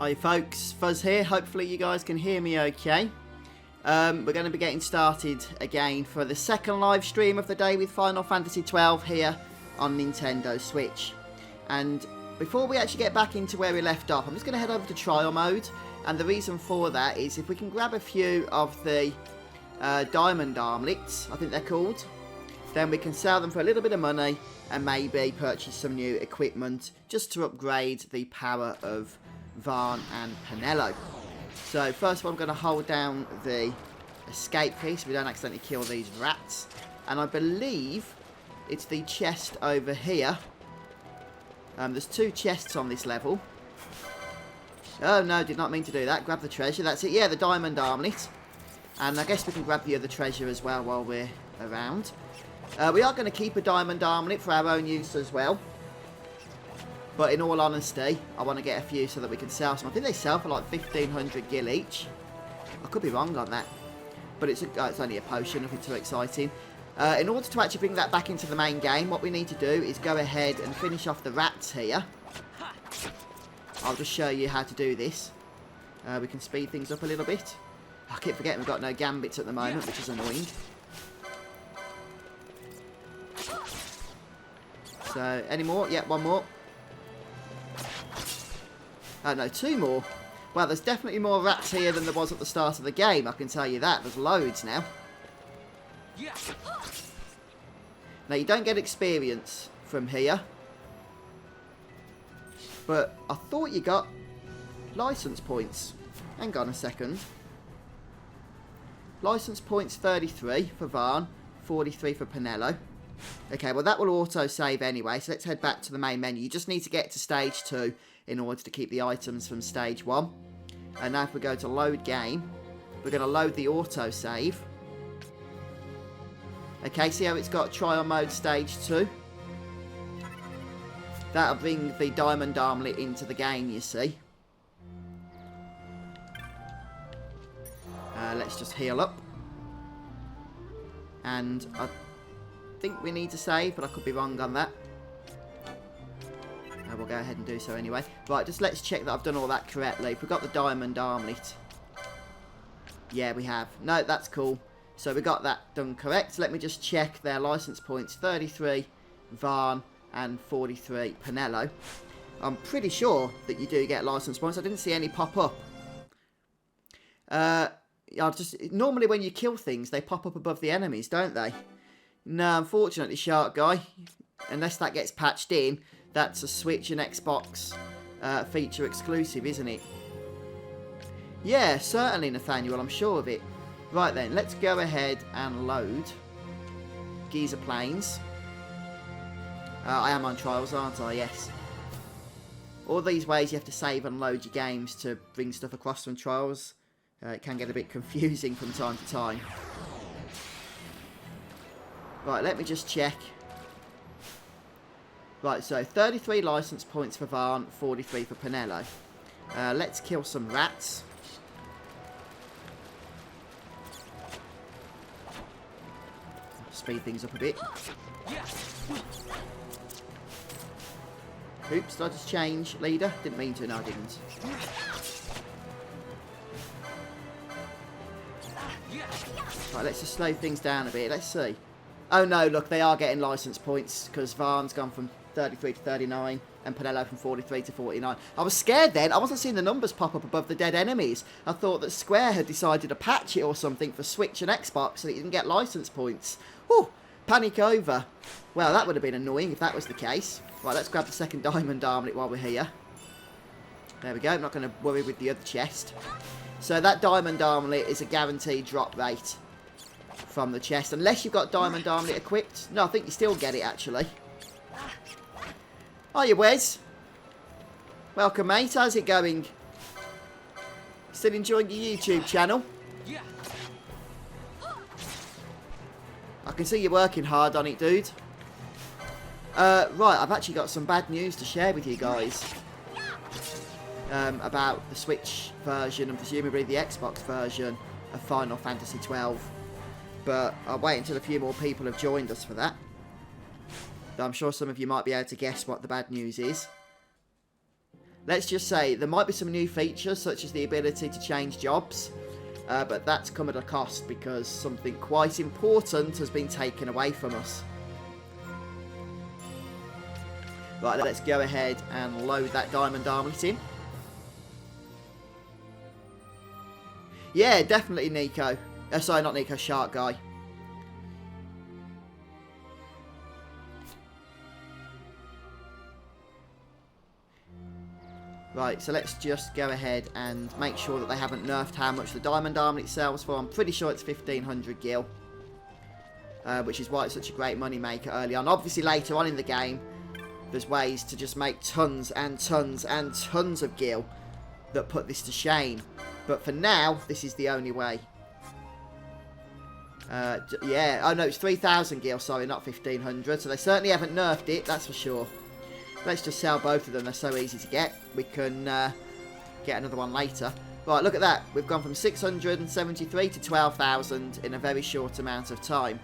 Hi folks, Fuzz here. Hopefully you guys can hear me okay. We're going to be getting started again for the second live stream of the day with Final Fantasy XII here on Nintendo Switch. And before we actually get back into where we left off, I'm just going to head over to trial mode. And the reason for that is if we can grab a few of the diamond armlets, I think they're called, then we can sell them for a little bit of money and maybe purchase some new equipment just to upgrade the power of Vaan and Penelo. So first of all I'm going to hold down the escape key so we don't accidentally kill these rats. And I believe it's the chest over here. There's two chests on this level. Oh no, did not mean to do that. Grab the treasure, that's it. Yeah, the diamond armlet. And I guess we can grab the other treasure as well while we're around. We are going to keep a diamond armlet for our own use as well. But in all honesty, I want to get a few so that we can sell some. I think they sell for like 1,500 gil each. I could be wrong on that. But it's only a potion, nothing too exciting. In order to actually bring that back into the main game, what we need to do is go ahead and finish off the rats here. I'll just show you how to do this. We can speed things up a little bit. I keep forgetting we've got no gambits at the moment, which is annoying. So, any more? Yeah, one more. Oh no, two more. Well, there's definitely more rats here than there was at the start of the game, I can tell you that. There's loads now. Now, you don't get experience from here. But I thought you got license points. Hang on a second. License points 33 for Vaan, 43 for Penelo. Okay, well that will auto-save anyway, so let's head back to the main menu. You just need to get to stage 2 in order to keep the items from stage 1. And now if we go to load game, we're going to load the auto-save. Okay, see how it's got trial mode stage 2? That'll bring the diamond armlet into the game, you see. Let's just heal up. And I think we need to save, but I could be wrong on that. We'll go ahead and do so anyway. Right, just let's check that I've done all that correctly. If we've got the diamond armlet. Yeah, we have. No, that's cool. So we got that done correct. Let me just check their license points. 33 Vaan and 43 Penelo. I'm pretty sure that you do get license points. I didn't see any pop up. Normally when you kill things, they pop up above the enemies, don't they? No, unfortunately, Shark Guy, unless that gets patched in, that's a Switch and Xbox feature exclusive, isn't it? Yeah, certainly, Nathaniel, I'm sure of it. Right then, let's go ahead and load Giza Plains. I am on trials, aren't I? Yes. All these ways you have to save and load your games to bring stuff across from trials. It can get a bit confusing from time to time. Right, let me just check. Right, so 33 license points for Vaan, 43 for Penelo. Let's kill some rats. Speed things up a bit. Oops, did I just change leader? Didn't mean to, no I didn't. Right, let's just slow things down a bit. Let's see. Oh no, look, they are getting license points because Vaan's gone from 33 to 39 and Penelo from 43 to 49. I was scared then. I wasn't seeing the numbers pop up above the dead enemies. I thought that Square had decided to patch it or something for Switch and Xbox so that you didn't get license points. Whew, panic over. Well, that would have been annoying if that was the case. Right, let's grab the second diamond armlet while we're here. There we go. I'm not going to worry with the other chest. So that diamond armlet is a guaranteed drop rate from the chest. Unless you've got diamond armlet equipped. No, I think you still get it, actually. Hiya, Wes. Welcome, mate. How's it going? Still enjoying your YouTube channel? I can see you're working hard on it, dude. Right, I've actually got some bad news to share with you guys. About the Switch version and presumably the Xbox version of Final Fantasy XII. But I'll wait until a few more people have joined us for that. I'm sure some of you might be able to guess what the bad news is. let's just say there might be some new features, such as the ability to change jobs. But that's come at a cost because something quite important has been taken away from us. Right, let's go ahead and load that diamond armlet in. Yeah, definitely Nico. Sorry, not Nico, Shark Guy. Right, so let's just go ahead and make sure that they haven't nerfed how much the diamond armlet sells for. I'm pretty sure it's 1500 gil. Which is why it's such a great money maker early on. Obviously later on in the game, there's ways to just make tons and tons and tons of gil that put this to shame. But for now, this is the only way. Yeah, oh no, it's 3000 gil, sorry, not 1500. So they certainly haven't nerfed it, that's for sure. Let's just sell both of them, they're so easy to get. We can get another one later. Right, look at that. We've gone from 673 to 12,000 in a very short amount of time.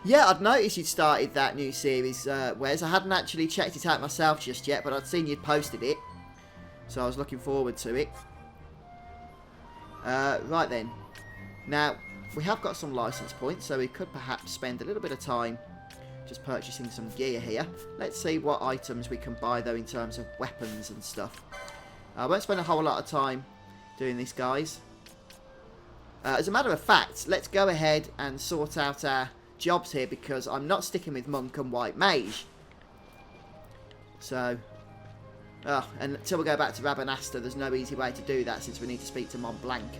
Yeah, I'd noticed you'd started that new series, Wes. I hadn't actually checked it out myself just yet, but I'd seen you'd posted it. So I was looking forward to it. Right then. Now, we have got some license points, so we could perhaps spend a little bit of time just purchasing some gear here. Let's see what items we can buy, though, in terms of weapons and stuff. I won't spend a whole lot of time doing this, guys. As a matter of fact, let's go ahead and sort out our jobs here, because I'm not sticking with Monk and White Mage. So, and until we go back to Rabanastre, there's no easy way to do that, since we need to speak to Mont Blanc.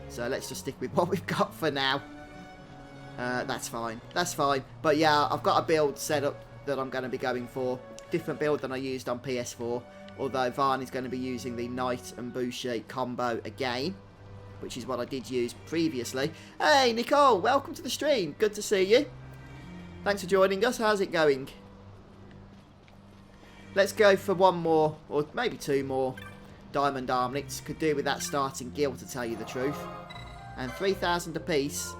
So let's just stick with what we've got for now. That's fine. That's fine. But yeah, I've got a build set up that I'm going to be going for. Different build than I used on PS4. Although Varney's going to be using the Knight and Boucher combo again, which is what I did use previously. Hey, Nicole, welcome to the stream. Good to see you. Thanks for joining us. How's it going? Let's go for one more, or maybe two more, diamond armlets. Could do with that starting guild, to tell you the truth. And 3,000 apiece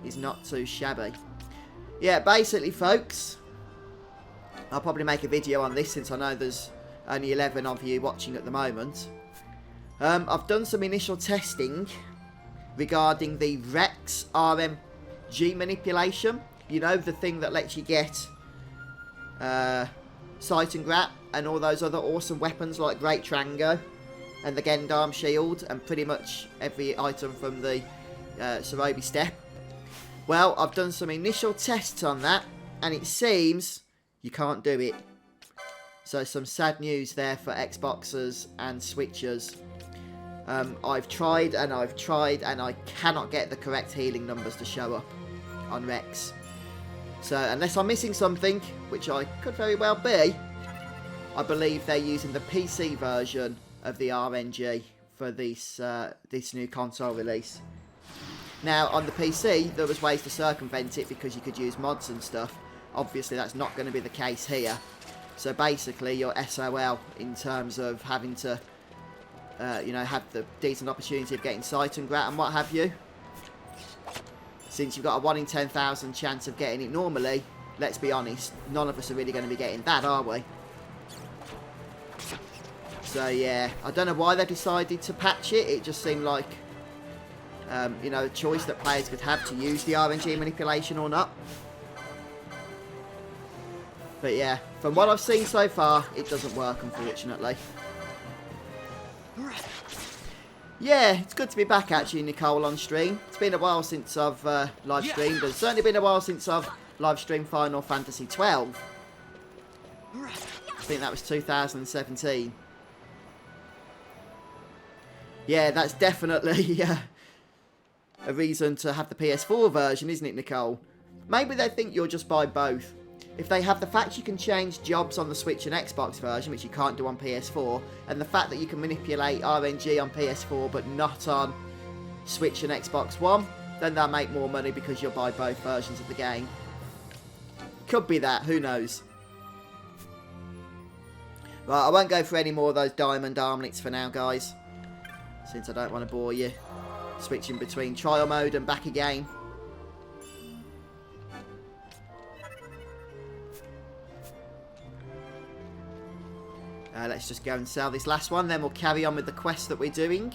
is not too shabby. Yeah, basically, folks, I'll probably make a video on this, since I know there's only 11 of you watching at the moment. I've done some initial testing regarding the Rex RMG manipulation. You know, the thing that lets you get Sight and Grap and all those other awesome weapons like Great Trango and the Gendarme Shield and pretty much every item from the Cerobi Step. Well, I've done some initial tests on that, and it seems you can't do it. So some sad news there for Xboxers and Switchers. I've tried and I've tried, and I cannot get the correct healing numbers to show up on Rex. So unless I'm missing something, which I could very well be, I believe they're using the PC version of the RNG for this this new console release. Now, on the PC, there was ways to circumvent it because you could use mods and stuff. Obviously, that's not going to be the case here. So basically, you're SOL in terms of having to, you know, have the decent opportunity of getting Sight and Grat and what have you. Since you've got a 1 in 10,000 chance of getting it normally, let's be honest, none of us are really going to be getting that, are we? So yeah, I don't know why they decided to patch it. It just seemed like, you know, a choice that players could have to use the RNG manipulation or not. But yeah, from what I've seen so far, it doesn't work, unfortunately. Yeah, it's good to be back, actually, Nicole, on stream. It's been a while since I've live streamed. It's certainly been a while since I've live streamed Final Fantasy XII. I think that was 2017. Yeah, that's definitely a reason to have the PS4 version, isn't it, Nicole? Maybe they think you'll just buy both. If they have the fact you can change jobs on the Switch and Xbox version, which you can't do on PS4, and the fact that you can manipulate RNG on PS4 but not on Switch and Xbox One, then they'll make more money because you'll buy both versions of the game. Could be that, who knows. Right, I won't go for any more of those diamond armlets for now, guys, since I don't want to bore you. Switching between trial mode and back again. Let's just go and sell this last one. Then we'll carry on with the quest that we're doing.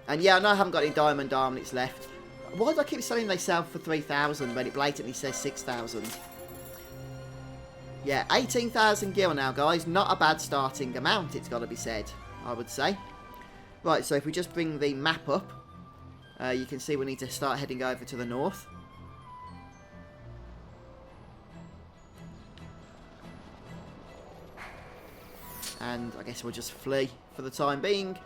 And yeah, I know I haven't got any diamond armlets left. Why do I keep saying they sell for 3,000 when it blatantly says 6,000? Yeah, 18,000 gil now, guys. Not a bad starting amount, it's got to be said, I would say. Right, so if we just bring the map up, you can see we need to start heading over to the north. And I guess we'll just flee for the time being.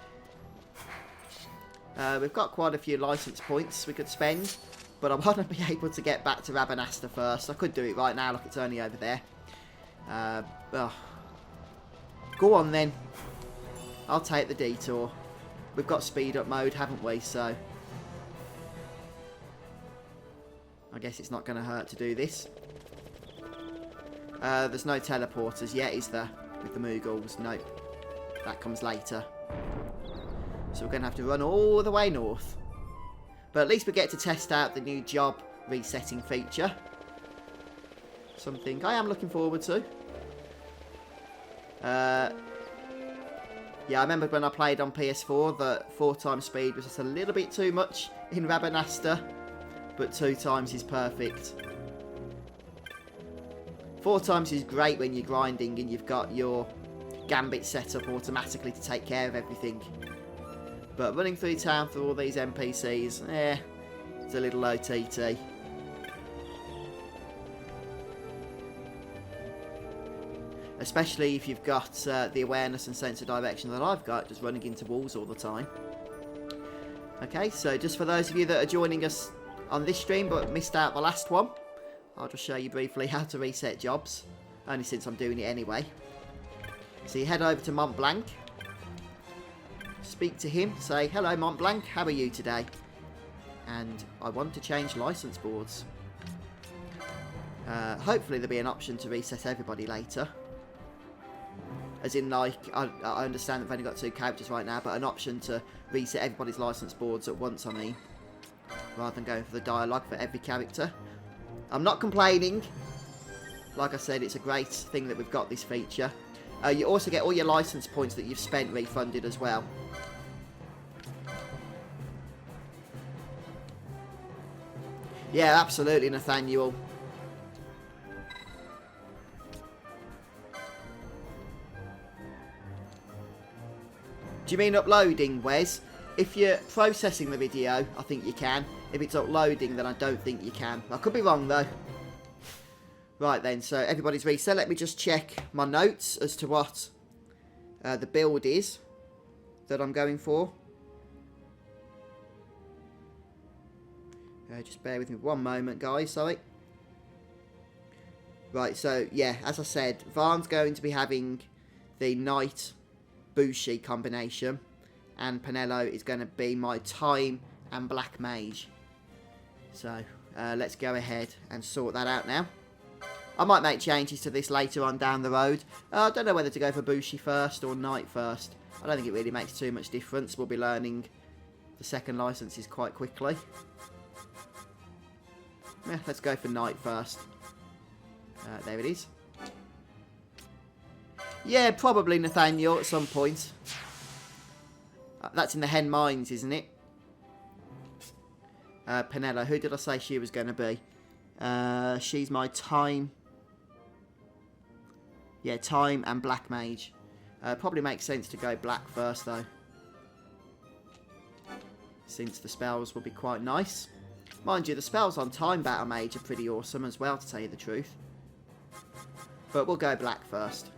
We've got quite a few license points we could spend, but I want to be able to get back to Rabanastre first. I could do it right now, look, it's only over there. Oh. Go on then. I'll take the detour. We've got speed up mode, haven't we? So I guess it's not going to hurt to do this. There's no teleporters yet, is there? With the Moogles? Nope. That comes later. So we're going to have to run all the way north. But at least we get to test out the new job resetting feature. Something I am looking forward to. Yeah, I remember when I played on PS4 that 4 times speed was just a little bit too much in Rabanastre. But 2 times is perfect. 4 times is great when you're grinding and you've got your gambits set up automatically to take care of everything. But running through town for all these NPCs, it's a little OTT. Especially if you've got the awareness and sense of direction that I've got, just running into walls all the time. Okay, so just for those of you that are joining us on this stream but missed out the last one, I'll just show you briefly how to reset jobs, only since I'm doing it anyway. So you head over to Mont Blanc. Speak to him, say, hello Mont Blanc, how are you today? And I want to change license boards. Hopefully there'll be an option to reset everybody later. As in, like, I understand that I've only got 2 characters right now, but an option to reset everybody's license boards at once, I mean. Rather than going for the dialogue for every character. I'm not complaining. Like I said, it's a great thing that we've got this feature. You also get all your license points that you've spent refunded as well. Yeah, absolutely, Nathaniel. Do you mean uploading, Wes? If you're processing the video, I think you can. If it's uploading, then I don't think you can. I could be wrong, though. Right, then. So, everybody's reset. Let me just check my notes as to what the build is that I'm going for. Just bear with me one moment, guys. Sorry. Right, so, yeah, as I said, Varn's going to be having the Knight Bushi combination, and Penello is going to be my Time and Black Mage. So let's go ahead and sort that out now. I might make changes to this later on down the road. I don't know whether to go for Bushi first or Knight first. I don't think it really makes too much difference. We'll be learning the second licenses quite quickly. Yeah, let's go for Knight first. There it is. Yeah, probably Nathaniel at some point. That's in the Hen Mines, isn't it? Penello, who did I say she was going to be? She's my Time. Yeah, Time and Black Mage. Probably makes sense to go Black first, though. Since the spells will be quite nice. Mind you, the spells on Time Battle Mage are pretty awesome as well, to tell you the truth. But we'll go Black first.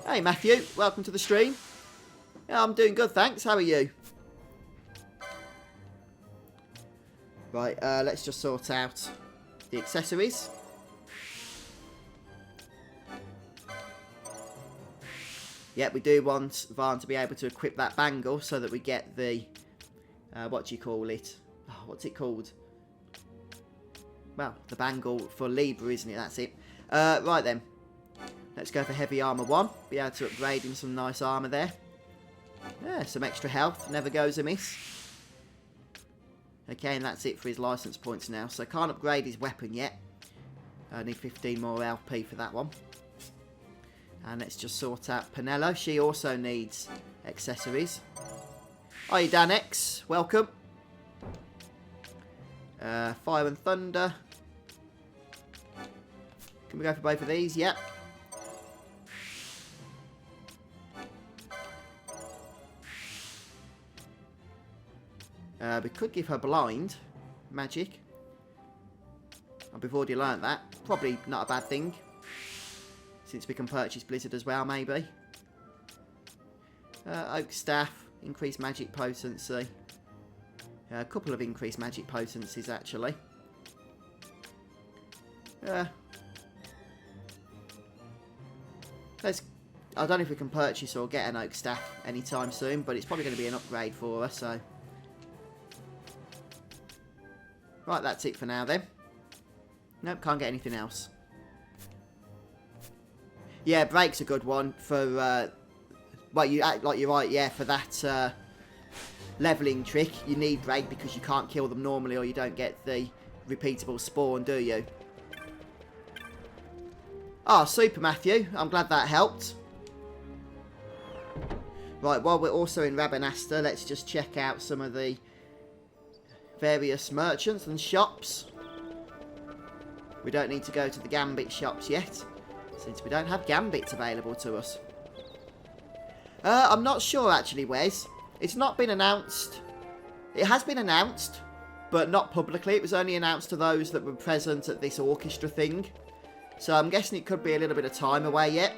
Hey Matthew, welcome to the stream. Yeah, I'm doing good, thanks. How are you? Right, let's just sort out the accessories. Yep, we do want Varn to be able to equip that bangle so that we get the, what do you call it? Oh, what's it called? Well, the bangle for Libra, isn't it? That's it. Right then. Let's go for heavy armour 1. Be able to upgrade him some nice armour there. Yeah, some extra health. Never goes amiss. Okay, and that's it for his license points now. So can't upgrade his weapon yet. I need 15 more LP for that one. And let's just sort out Penello. She also needs accessories. Hi, Danex. Welcome. Fire and Thunder. Can we go for both of these? Yep. We could give her blind magic. We've already learnt that. Probably not a bad thing. Since we can purchase Blizzard as well, maybe. Oak Staff. Increased magic potency. A couple of increased magic potencies, actually. I don't know if we can purchase or get an Oak Staff anytime soon, but it's probably going to be an upgrade for us, so... Right, that's it for now, then. Nope, can't get anything else. Yeah, Break's a good one for... well, you act like you're right, yeah, for that levelling trick. You need Break because you can't kill them normally or you don't get the repeatable spawn, do you? Oh, super, Matthew. I'm glad that helped. Right, while we're also in Rabanastre, let's just check out some of the various merchants and shops. We don't need to go to the gambit shops yet, since we don't have gambits available to us. I'm not sure, actually, Wes. It's not been announced. It has been announced, but not publicly. It was only announced to those that were present at this orchestra thing. So I'm guessing it could be a little bit of time away yet,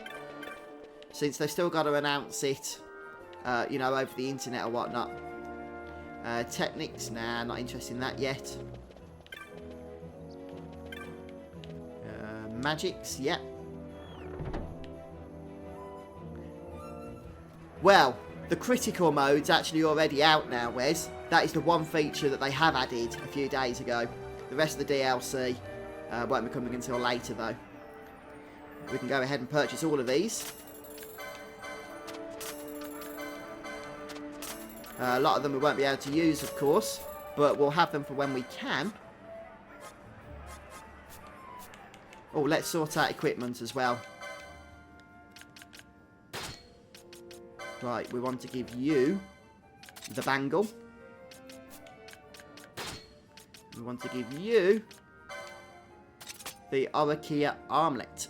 since they've still got to announce it, you know, over the internet or whatnot. Technics, nah, not interested in that yet. Magics, yep. Well, the critical mode's actually already out now, Wes. That is the one feature that they have added a few days ago. The rest of the DLC won't be coming until later, though. We can go ahead and purchase all of these. A lot of them we won't be able to use, of course, but we'll have them for when we can. Oh, let's sort out equipment as well. Right, we want to give you the bangle. We want to give you the Orakia armlet.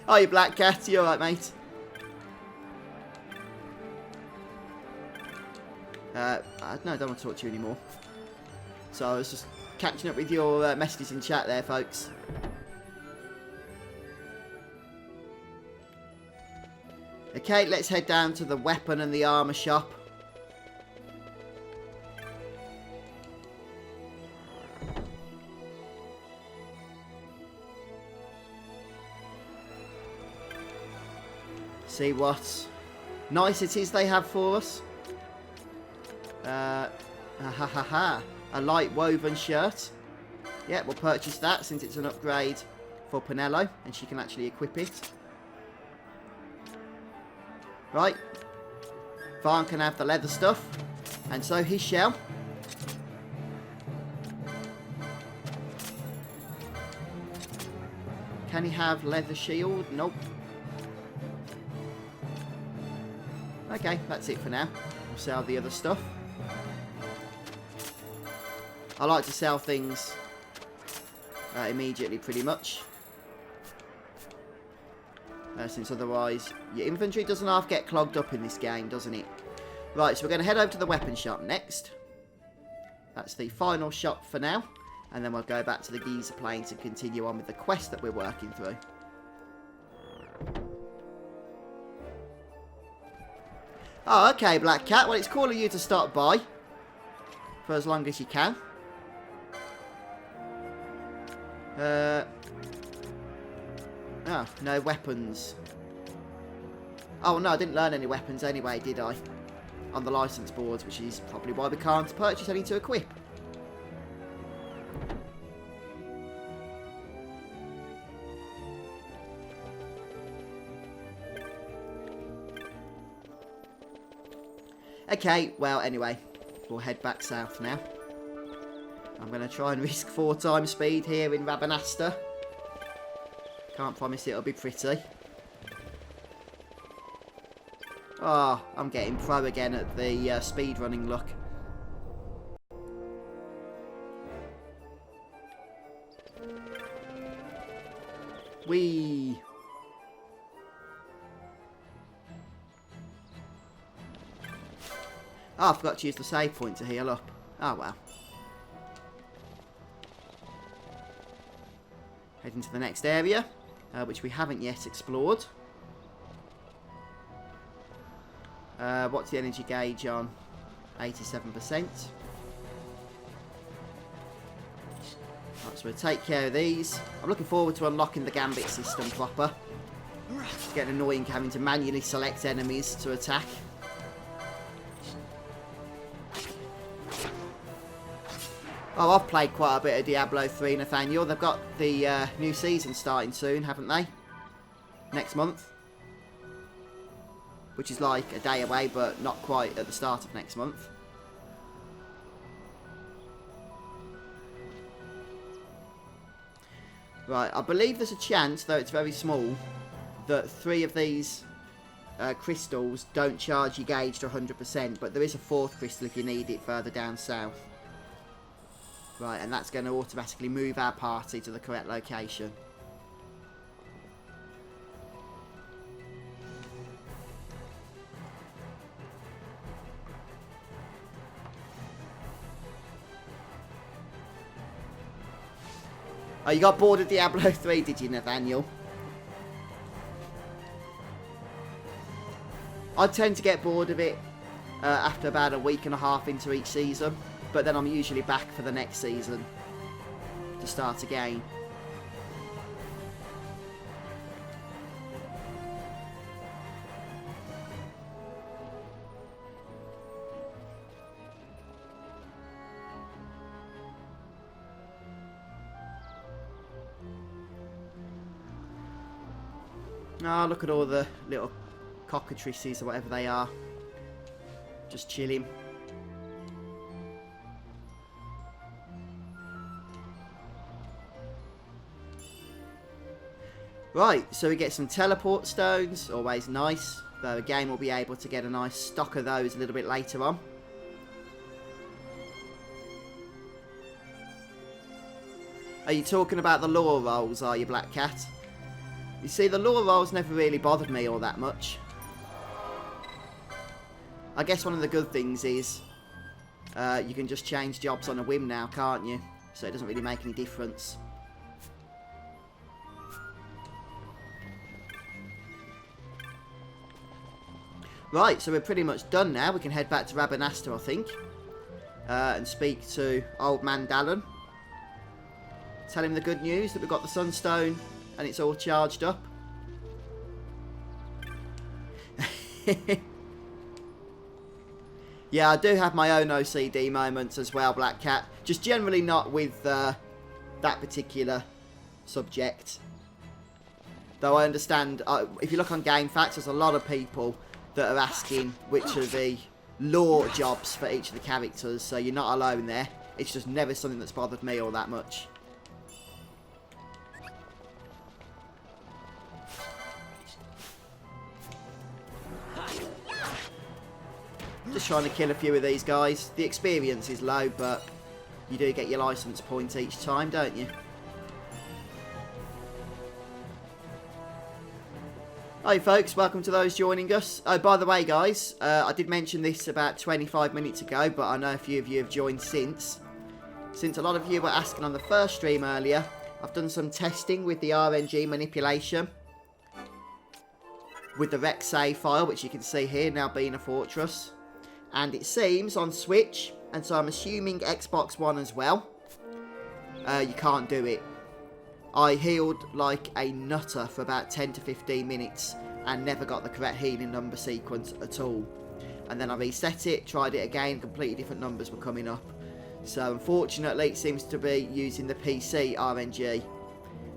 Oh, you Black Cat, you alright, mate? No, I don't want to talk to you anymore. So I was just catching up with your messages in chat there, folks. Okay, let's head down to the weapon and the armour shop. See what niceties they have for us. A light woven shirt. Yeah, we'll purchase that since it's an upgrade for Penello and she can actually equip it. Right. Varn can have the leather stuff. And so he shall. Can he have leather shield? Nope. Okay, that's it for now. We'll sell the other stuff. I like to sell things immediately, pretty much. Since otherwise, your inventory doesn't half get clogged up in this game, doesn't it? Right, so we're going to head over to the weapon shop next. That's the final shop for now. And then we'll go back to the Giza plane to continue on with the quest that we're working through. Oh, okay, Black Cat. Well, it's calling you to stop by. For as long as you can. Oh, no weapons. Oh, no, I didn't learn any weapons anyway, did I? On the license boards, which is probably why we can't purchase any to equip. Okay, well, anyway, we'll head back south now. I'm going to try and risk 4 times speed here in Rabanastre. Can't promise it'll be pretty. Oh, I'm getting pro again at the speed running look. Whee! Oh, I forgot to use the save point to heal up. Oh well. Heading to the next area, which we haven't yet explored. What's the energy gauge on? 87%. Right, so we'll take care of these. I'm looking forward to unlocking the gambit system proper. It's getting annoying having to manually select enemies to attack. Oh, I've played quite a bit of Diablo 3, Nathaniel. They've got the new season starting soon, haven't they? Next month. Which is like a day away, but not quite at the start of next month. Right, I believe there's a chance, though it's very small, that 3 of these crystals don't charge your gauge to 100%, but there is a 4th crystal if you need it further down south. Right, and that's going to automatically move our party to the correct location. Oh, you got bored of Diablo 3, did you, Nathaniel? I tend to get bored of it after about a week and a half into each season. But then I'm usually back for the next season to start again. Oh, look at all the little cockatrices or whatever they are. Just chilling. Right, so we get some teleport stones, always nice. Though again, we'll be able to get a nice stock of those a little bit later on. Are you talking about the lore rolls, are you, Black Cat? You see, the lore rolls never really bothered me all that much. I guess one of the good things is you can just change jobs on a whim now, can't you? So it doesn't really make any difference. Right, so we're pretty much done now. We can head back to Rabanastre, I think. And speak to Old Man Dallon. Tell him the good news that we've got the Sunstone and it's all charged up. Yeah, I do have my own OCD moments as well, Black Cat. Just generally not with that particular subject. Though I understand, if you look on Game Facts, there's a lot of people that are asking which are the lore jobs for each of the characters, so you're not alone there. It's just never something that's bothered me all that much. Just trying to kill a few of these guys. The experience is low, but you do get your license point each time, don't you? Hi folks, welcome to those joining us. Oh, by the way guys, I did mention this about 25 minutes ago, but I know a few of you have joined since. Since a lot of you were asking on the first stream earlier, I've done some testing with the RNG manipulation. With the rec save file, which you can see here, now being a fortress. And it seems on Switch, and so I'm assuming Xbox One as well, you can't do it. I healed like a nutter for about 10 to 15 minutes and never got the correct healing number sequence at all. And then I reset it, tried it again, completely different numbers were coming up. So unfortunately it seems to be using the PC RNG,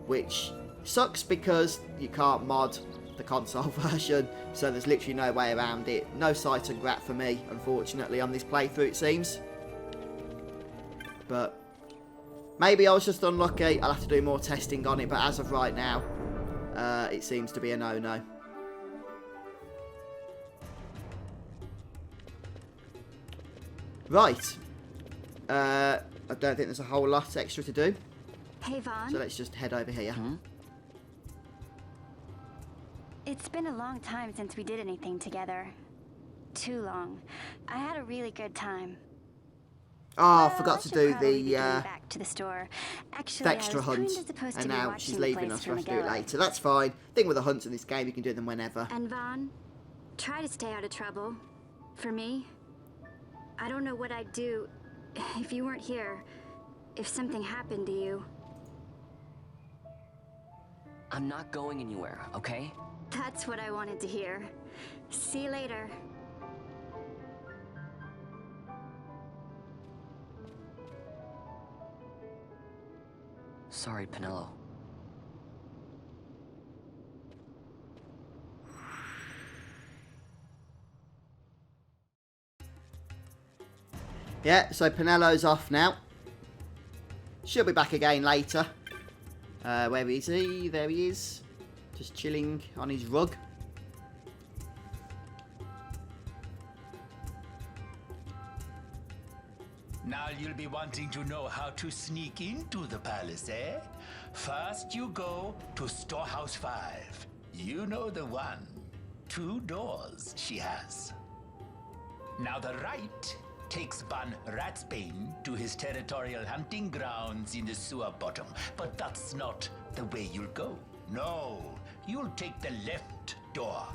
which sucks because you can't mod the console version, so there's literally no way around it. No sight and grat for me, unfortunately, on this playthrough, it seems. But maybe I was just unlucky. I'll have to do more testing on it, but as of right now, it seems to be a no-no. Right. I don't think there's a whole lot extra to do. Hey, Vaughn. So let's just head over here. It's been a long time since we did anything together. Too long. I had a really good time. Oh, I forgot to do back to the store. Actually, extra hunt, and now she's leaving us for us to do it later. That's fine. Thing with the hunts in this game, you can do them whenever. And Vaughn, try to stay out of trouble. For me, I don't know what I'd do if you weren't here. If something happened to you. I'm not going anywhere, okay? That's what I wanted to hear. See you later. Sorry, Penelo. Yeah, so Penelo's off now. She'll be back again later. Where is he? There he is. Just chilling on his rug. Now you'll be wanting to know how to sneak into the palace, eh? First you go to Storehouse 5. You know the one. 2 doors she has. Now the right takes Ban Ratsbane to his territorial hunting grounds in the sewer bottom. But that's not the way you'll go. No, you'll take the left door,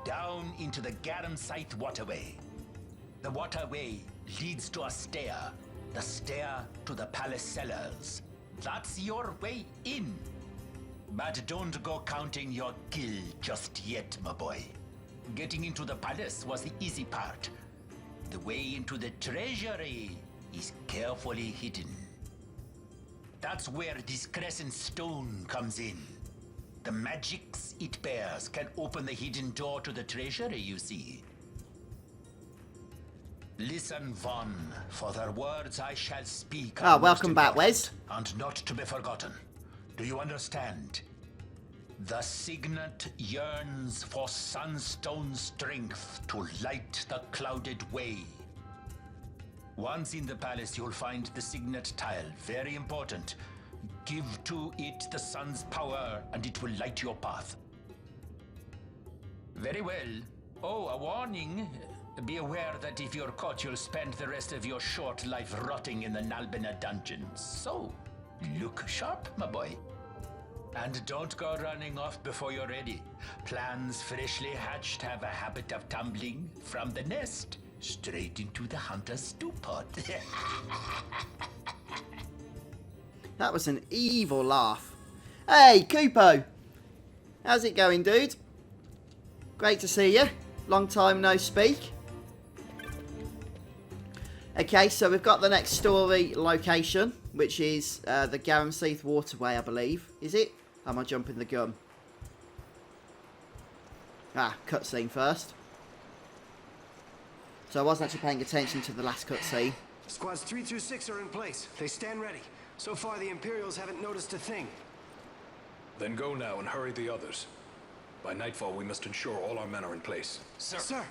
down into the Garamscythe waterway. The waterway leads to a stair. The stair to the palace cellars. That's your way in. But don't go counting your gil just yet, my boy. Getting into the palace was the easy part. The way into the treasury is carefully hidden. That's where this crescent stone comes in. The magics it bears can open the hidden door to the treasury, you see. Listen, Vaughn, for the words I shall speak. Ah, welcome back, Wes. And not to be forgotten. Do you understand? The signet yearns for Sunstone strength to light the clouded way. Once in the palace, you'll find the signet tile. Very important. Give to it the sun's power, and it will light your path. Very well. Oh, a warning. Be aware that if you're caught, you'll spend the rest of your short life rotting in the Nalbina dungeons. So, look sharp, my boy. And don't go running off before you're ready. Plans freshly hatched have a habit of tumbling from the nest straight into the hunter's stew pot. That was an evil laugh. Hey, Kupo! How's it going, dude? Great to see you. Long time no speak. Okay, so we've got the next story location, which is the Garamscythe waterway, I believe. Is it? Am I jumping the gun? Ah, cutscene first. So I wasn't actually paying attention to the last cutscene. Squads 3 through 6 are in place. They stand ready. So far, the Imperials haven't noticed a thing. Then go now and hurry the others. By nightfall, we must ensure all our men are in place. Sir. Sir.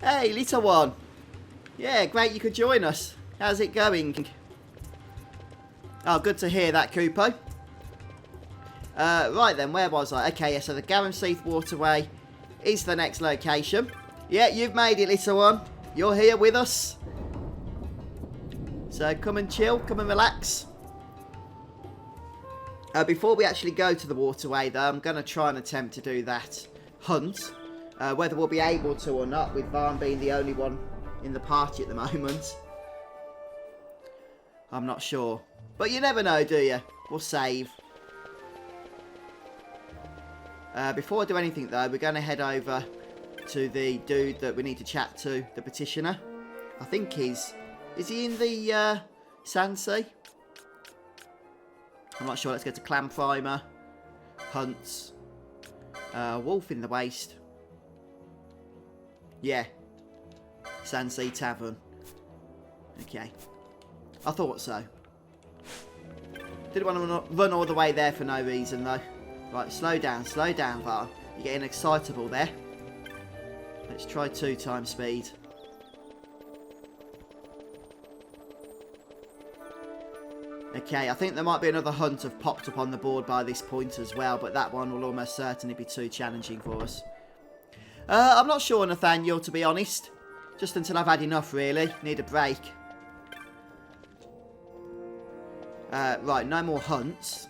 Hey, little one. Yeah, great you could join us. How's it going? Oh, good to hear that, Kupo. Right then, where was I? Okay, yeah, so the Garamscythe waterway is the next location. Yeah, you've made it, little one. You're here with us. So come and chill, come and relax. Before we actually go to the waterway, though, I'm going to try and attempt to do that hunt. Whether we'll be able to or not, with Vaughn being the only one in the party at the moment. I'm not sure. But you never know, do you? We'll save. Before I do anything, though, we're going to head over to the dude that we need to chat to, the petitioner. I think he's... Is he in the Sand Sea? I'm not sure. Let's go to Clan Primer. Hunts. Wolf in the Waste. Yeah. Sand Sea Tavern. Okay. I thought so. Didn't want to run all the way there for no reason, though. Right, slow down, Var. You're getting excitable there. Let's try 2 times speed. Okay, I think there might be another hunt have popped up on the board by this point as well, but that one will almost certainly be too challenging for us. I'm not sure, Nathaniel, to be honest. Just until I've had enough, really. Need a break. Right, no more hunts.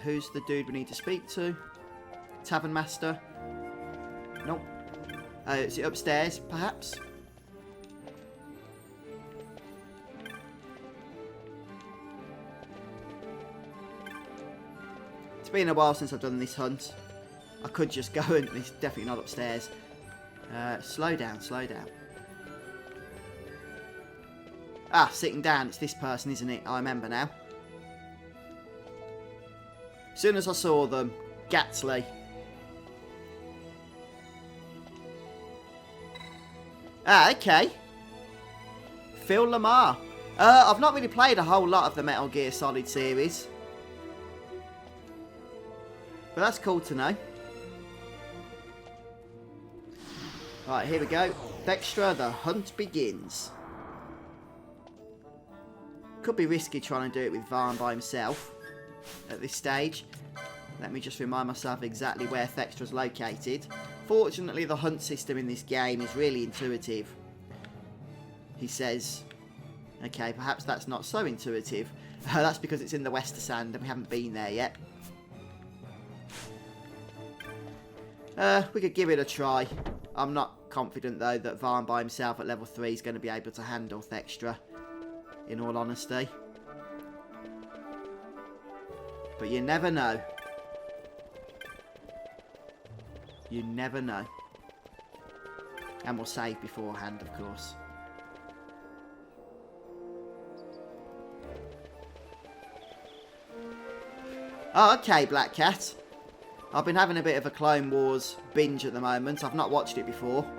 Who's the dude we need to speak to? Tavern Master? Nope. Is it upstairs, perhaps? It's been a while since I've done this hunt. I could just go and it's definitely not upstairs. Slow down, slow down. Ah, sitting down. It's this person, isn't it? I remember now. As soon as I saw them, Gatsley. Ah, okay. Phil Lamar. I've not really played a whole lot of the Metal Gear Solid series. But that's cool to know. Right, here we go. Dextra, the hunt begins. Could be risky trying to do it with Varn by himself at this stage. Let me just remind myself exactly where Thextra's located. Fortunately, the hunt system in this game is really intuitive. He says, okay, perhaps that's not so intuitive. That's because it's in the Westerland and we haven't been there yet. We could give it a try. I'm not confident, though, that Varn by himself at level 3 is going to be able to handle Thextra, in all honesty. But you never know. You never know. And we'll save beforehand, of course. Oh, okay, Black Cat. I've been having a bit of a Clone Wars binge at the moment. I've not watched it before.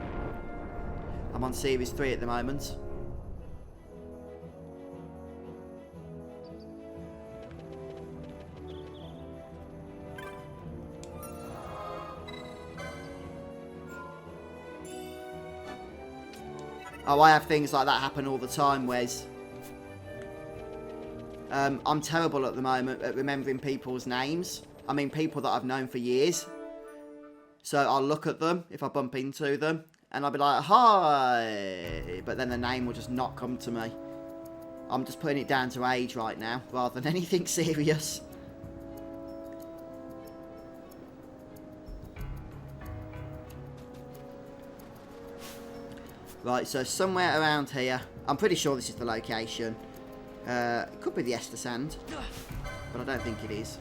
I'm on Series 3 at the moment. Oh, I have things like that happen all the time, Wes. I'm terrible at the moment at remembering people's names. I mean, people that I've known for years. So I'll look at them if I bump into them. And I'll be like, hi. But then the name will just not come to me. I'm just putting it down to age right now, rather than anything serious. Right, so somewhere around here. I'm pretty sure this is the location. It could be the Ester Sand. But I don't think it is.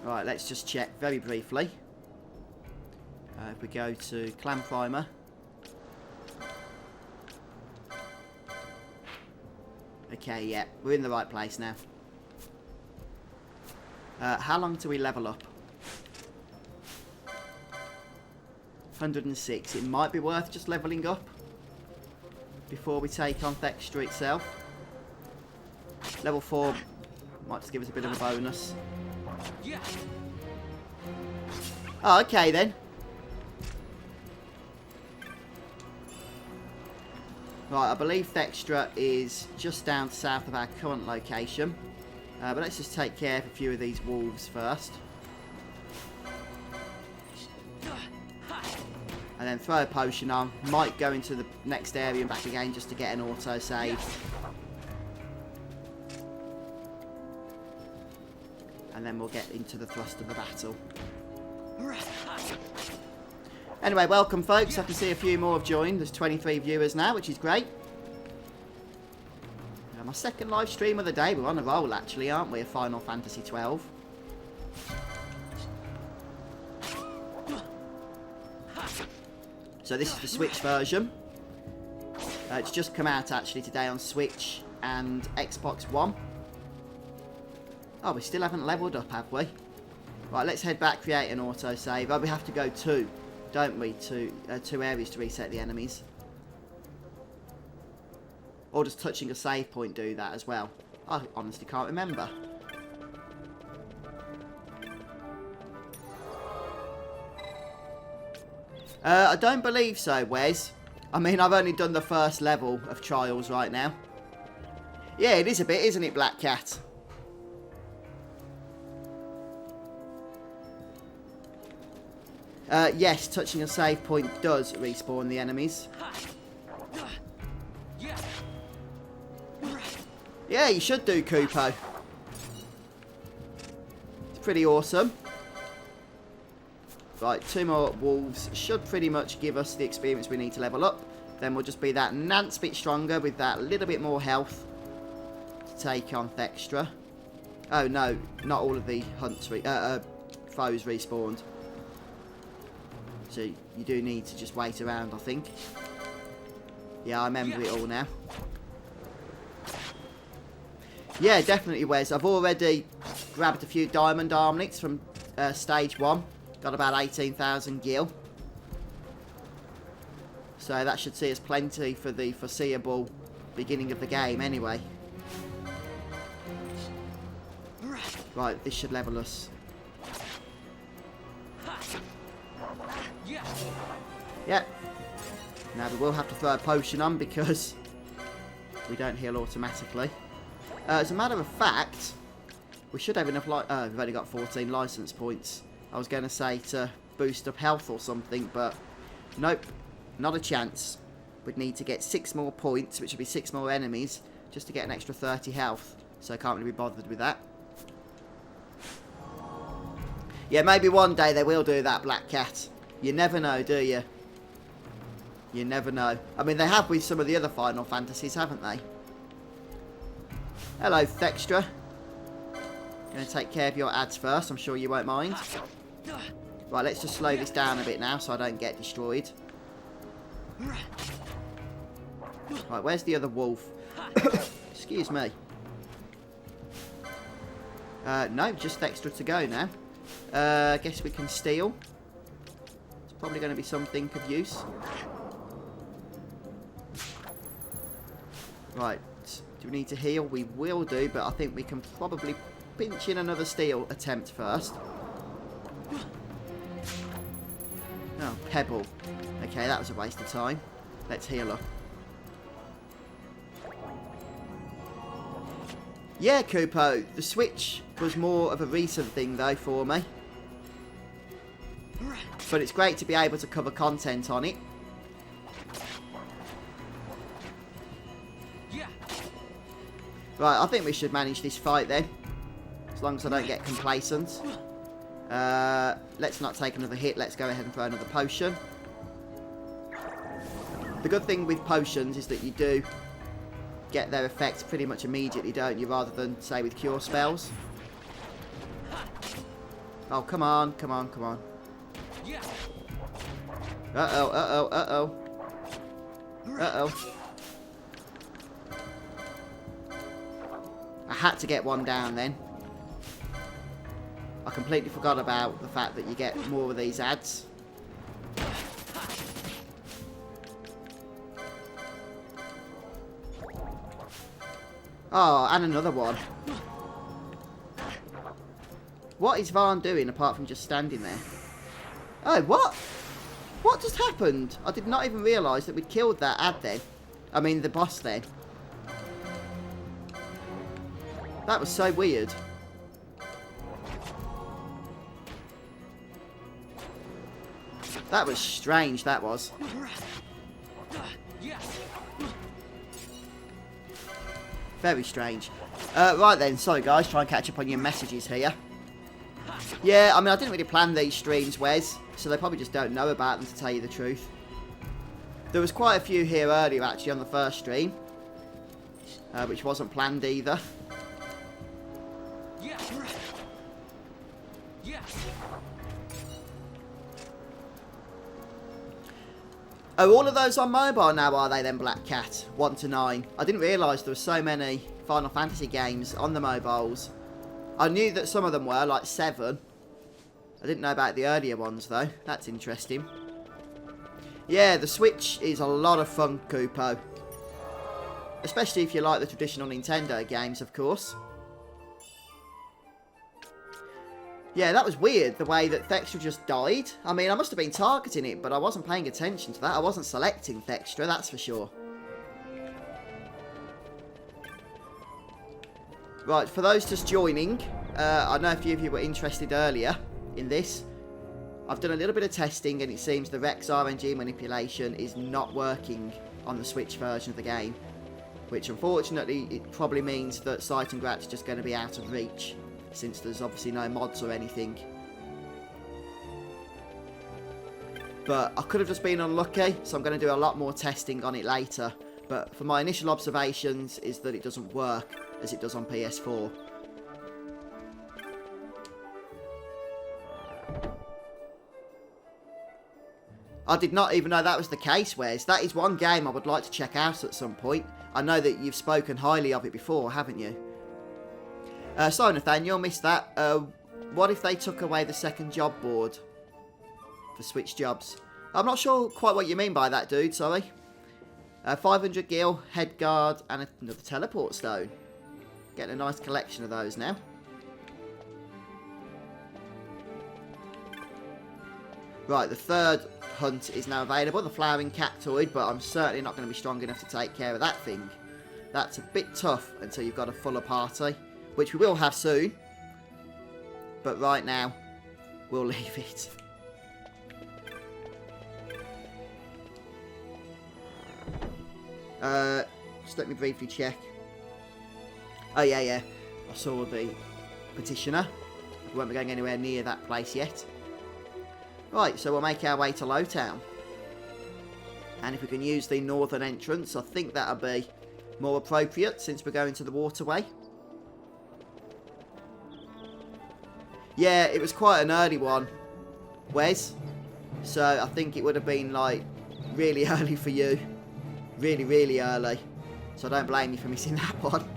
Right, let's just check very briefly. If we go to Clan Primer. Okay, yeah, we're in the right place now. How long do we level up? 106. It might be worth just levelling up before we take on Thextra itself. Level 4 might just give us a bit of a bonus. Oh, okay then. Right, I believe Thextra is just down south of our current location. But let's just take care of a few of these wolves first. And then throw a potion on. Might go into the next area and back again just to get an auto save. And then we'll get into the thrust of the battle. Anyway, welcome folks. I can see a few more have joined. There's 23 viewers now, which is great. My second live stream of the day. We're on a roll, actually, aren't we? Of Final Fantasy XII. So this is the Switch version. It's just come out, actually, today on Switch and Xbox One. Oh, we still haven't leveled up, have we? Right, let's head back, create an autosave. Oh, we have to go two, don't we? Two areas to reset the enemies. Or does touching a save point do that as well? I honestly can't remember. I don't believe so, Wes. I mean, I've only done the first level of Trials right now. Yeah, it is a bit, isn't it, Black Cat? Yes, touching a save point does respawn the enemies. Yeah, you should do, Kupo. It's pretty awesome. Right, 2 more wolves should pretty much give us the experience we need to level up. Then we'll just be that nance bit stronger with that little bit more health to take on Thextra. Oh no, not all of the hunts foes respawned. So you do need to just wait around, I think. Yeah, I remember it all now. Yeah, definitely, Wes. I've already grabbed a few diamond armlets from stage 1. Got about 18,000 gil. So that should see us plenty for the foreseeable beginning of the game anyway. Right, this should level us. Yep. Now we will have to throw a potion on because we don't heal automatically. As a matter of fact, we should have enough we've only got 14 license points. I was going to say to boost up health or something, but nope, not a chance. We'd need to get 6 more points, which would be 6 more enemies, just to get an extra 30 health. So I can't really be bothered with that. Yeah, maybe one day they will do that, Black Cat. You never know, do you? You never know. I mean, they have with some of the other Final Fantasies, haven't they? Hello, Thextra. Going to take care of your ads first. I'm sure you won't mind. Right, let's just slow this down a bit now so I don't get destroyed. Right, where's the other wolf? Excuse me. No, just Thextra to go now. Guess we can steal. It's probably going to be something of use. Right, do we need to heal? We will do, but I think we can probably pinch in another steal attempt first. Oh, Pebble. Okay, that was a waste of time. Let's heal her. Yeah, Kupo, the Switch was more of a recent thing though for me. But it's great to be able to cover content on it. Right, I think we should manage this fight then. As long as I don't get complacent. Let's not take another hit. Let's go ahead and throw another potion. The good thing with potions is that you do get their effects pretty much immediately, don't you? Rather than, say, with cure spells. Oh, come on, come on, come on. Uh-oh, uh-oh, uh-oh. Uh-oh. I had to get one down then. I completely forgot about the fact that you get more of these ads. Oh, and another one. What is Varn doing apart from just standing there? Oh, what? What just happened? I did not even realise that we'd killed that ad then. I mean, the boss then. That was so weird. That was strange, that was. Very strange. Right then, sorry guys, try and catch up on your messages here. Yeah, I mean, I didn't really plan these streams, Wes, so they probably just don't know about them, to tell you the truth. There was quite a few here earlier, actually, on the first stream. which wasn't planned either. Yeah. Yeah. Oh, all of those on mobile now, are they then, Black Cat? 1 to 9. I didn't realise there were so many Final Fantasy games on the mobiles. I knew that some of them were, like 7. I didn't know about the earlier ones, though. That's interesting. Yeah, the Switch is a lot of fun, Kupo. Especially if you like the traditional Nintendo games, of course. Yeah, that was weird, the way that Thextra just died. I mean, I must have been targeting it, but I wasn't paying attention to that. I wasn't selecting Thextra, that's for sure. Right, for those just joining, I know a few of you were interested earlier in this. I've done a little bit of testing, and it seems the Rex RNG manipulation is not working on the Switch version of the game. Which, unfortunately, it probably means that Sight and Grat's just going to be out of reach, since there's obviously no mods or anything. But I could have just been unlucky, so I'm going to do a lot more testing on it later. But for my initial observations is that it doesn't work as it does on PS4. I did not even know that was the case, Wes. That is one game I would like to check out at some point. I know that you've spoken highly of it before, haven't you? Sorry, Nathaniel, missed that. What if they took away the second job board for Switch jobs? I'm not sure quite what you mean by that, dude, sorry. 500 gil, head guard, and another teleport stone. Getting a nice collection of those now. Right, the third hunt is now available, the flowering cactoid, but I'm certainly not going to be strong enough to take care of that thing. That's a bit tough until you've got a fuller party, which we will have soon. But right now, we'll leave it. Just let me briefly check. Oh, yeah. I saw the petitioner. We won't be going anywhere near that place yet. Right, so we'll make our way to Lowtown. And if we can use the northern entrance, I think that'll be more appropriate since we're going to the waterway. Yeah, it was quite an early one, Wes. So I think it would have been like really early for you. Really, really early. So I don't blame you for missing that one.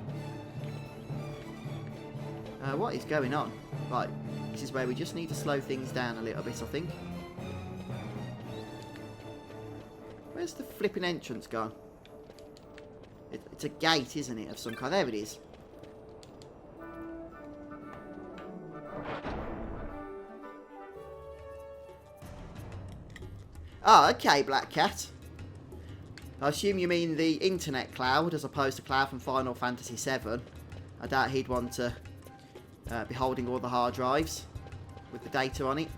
What is going on? Right, this is where we just need to slow things down a little bit, I think. Where's the flipping entrance gone? It's a gate, isn't it, of some kind? There it is. Oh, okay, Black Cat. I assume you mean the internet cloud as opposed to Cloud from Final Fantasy VII. I doubt he'd want to be holding all the hard drives with the data on it.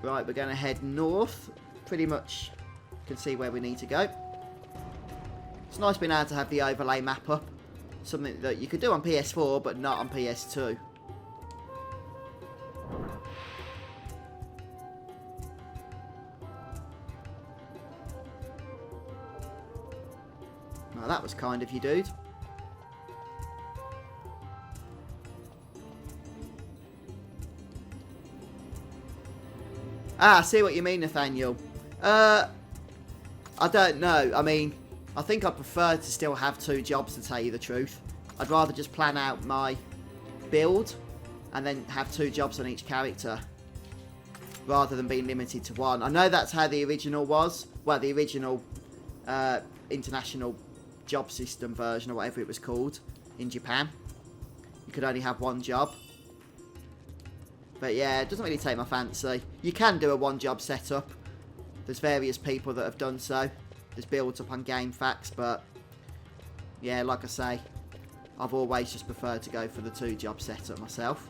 Right, we're going to head north. Pretty much can see where we need to go. It's nice being able to have the overlay map up. Something that you could do on PS4 but not on PS2. Now that was kind of you, dude. Ah, I see what you mean, Nathaniel. I don't know. I mean, I think I prefer to still have 2 jobs, to tell you the truth. I'd rather just plan out my build and then have 2 jobs on each character rather than being limited to 1. I know that's how the original was. Well, the original international job system version or whatever it was called in Japan. You could only have 1 job. But yeah, it doesn't really take my fancy. You can do a 1-job setup. There's various people that have done so. There's builds up on Game Facts, but yeah, like I say, I've always just preferred to go for the 2-job setup myself.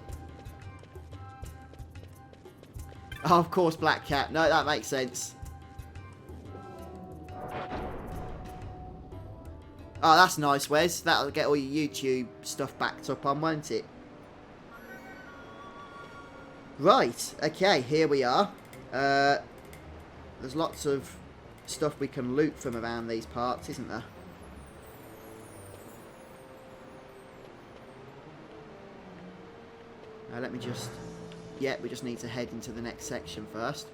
Oh, of course, Black Cat. No, that makes sense. Oh, that's nice, Wes. That'll get all your YouTube stuff backed up on, won't it? Right, okay, here we are. There's lots of stuff we can loot from around these parts, isn't there? Let me just... Yeah, we just need to head into the next section first.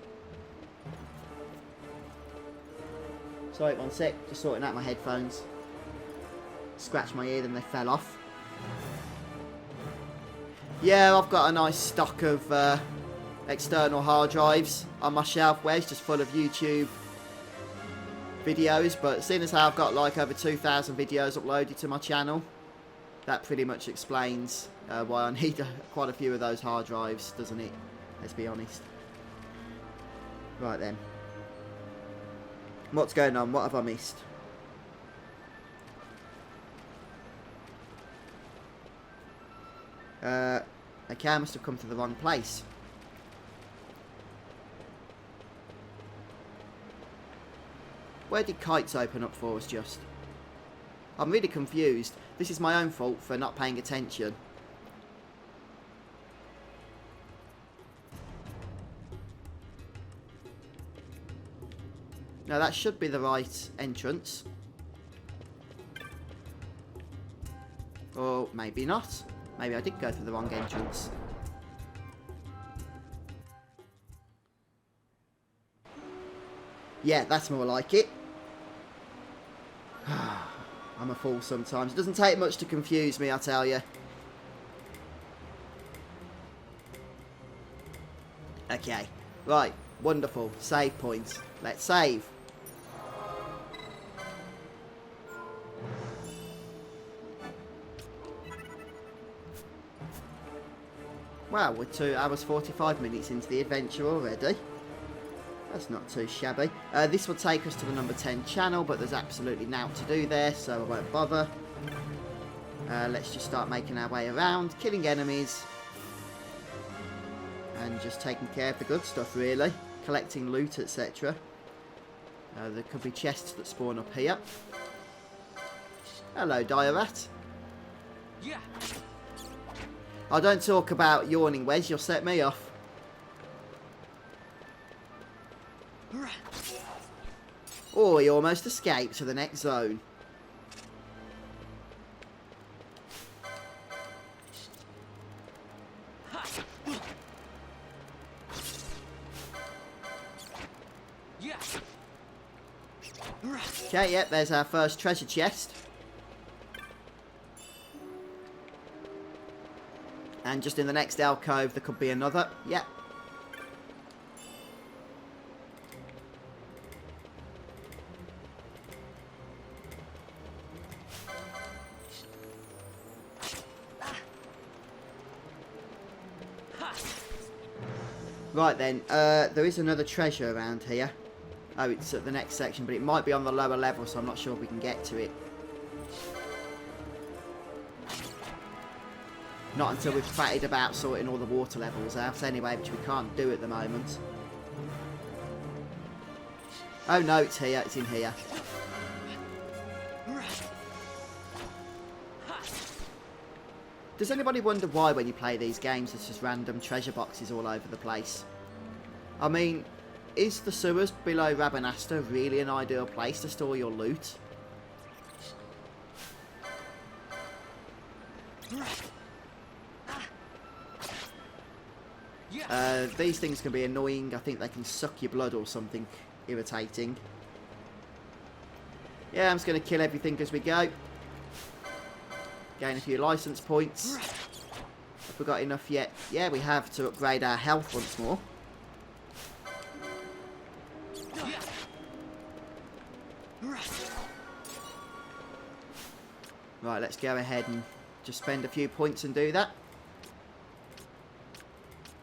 Sorry, 1 sec. Just sorting out my headphones. Scratched my ear, then they fell off. Yeah, I've got a nice stock of external hard drives on my shelf, where it's just full of YouTube videos. But seeing as how I've got like over 2,000 videos uploaded to my channel, that pretty much explains why I need quite a few of those hard drives, doesn't it? Let's be honest. Right then. What's going on? What have I missed? Okay, I must have come to the wrong place. Where did kites open up for us just? I'm really confused. This is my own fault for not paying attention. Now that should be the right entrance. Or maybe not. Maybe I did go through the wrong entrance. Yeah, that's more like it. I'm a fool sometimes. It doesn't take much to confuse me, I tell you. Okay. Right. Wonderful. Save points. Let's save. Wow, we're 2 hours 45 minutes into the adventure already. That's not too shabby. This will take us to the number 10 channel, but there's absolutely naught to do there, so I won't bother. Let's just start making our way around, killing enemies, and just taking care of the good stuff, really. Collecting loot, etc. There could be chests that spawn up here. Hello, Diorat. Yeah. I don't talk about yawning, Wes. You'll set me off. Oh, he almost escaped to the next zone. Okay, yep, there's our first treasure chest. And just in the next alcove, there could be another. Yep. Right then, there is another treasure around here. Oh, it's at the next section, but it might be on the lower level, so I'm not sure if we can get to it. Not until we've fatted about sorting all the water levels out anyway, which we can't do at the moment. Oh no, it's here, it's in here. Does anybody wonder why when you play these games there's just random treasure boxes all over the place? I mean, is the sewers below Rabanastre really an ideal place to store your loot? These things can be annoying. I think they can suck your blood or something irritating. Yeah, I'm just going to kill everything as we go. Gain a few license points. Have we got enough yet? Yeah, we have to upgrade our health once more. Right, let's go ahead and just spend a few points and do that.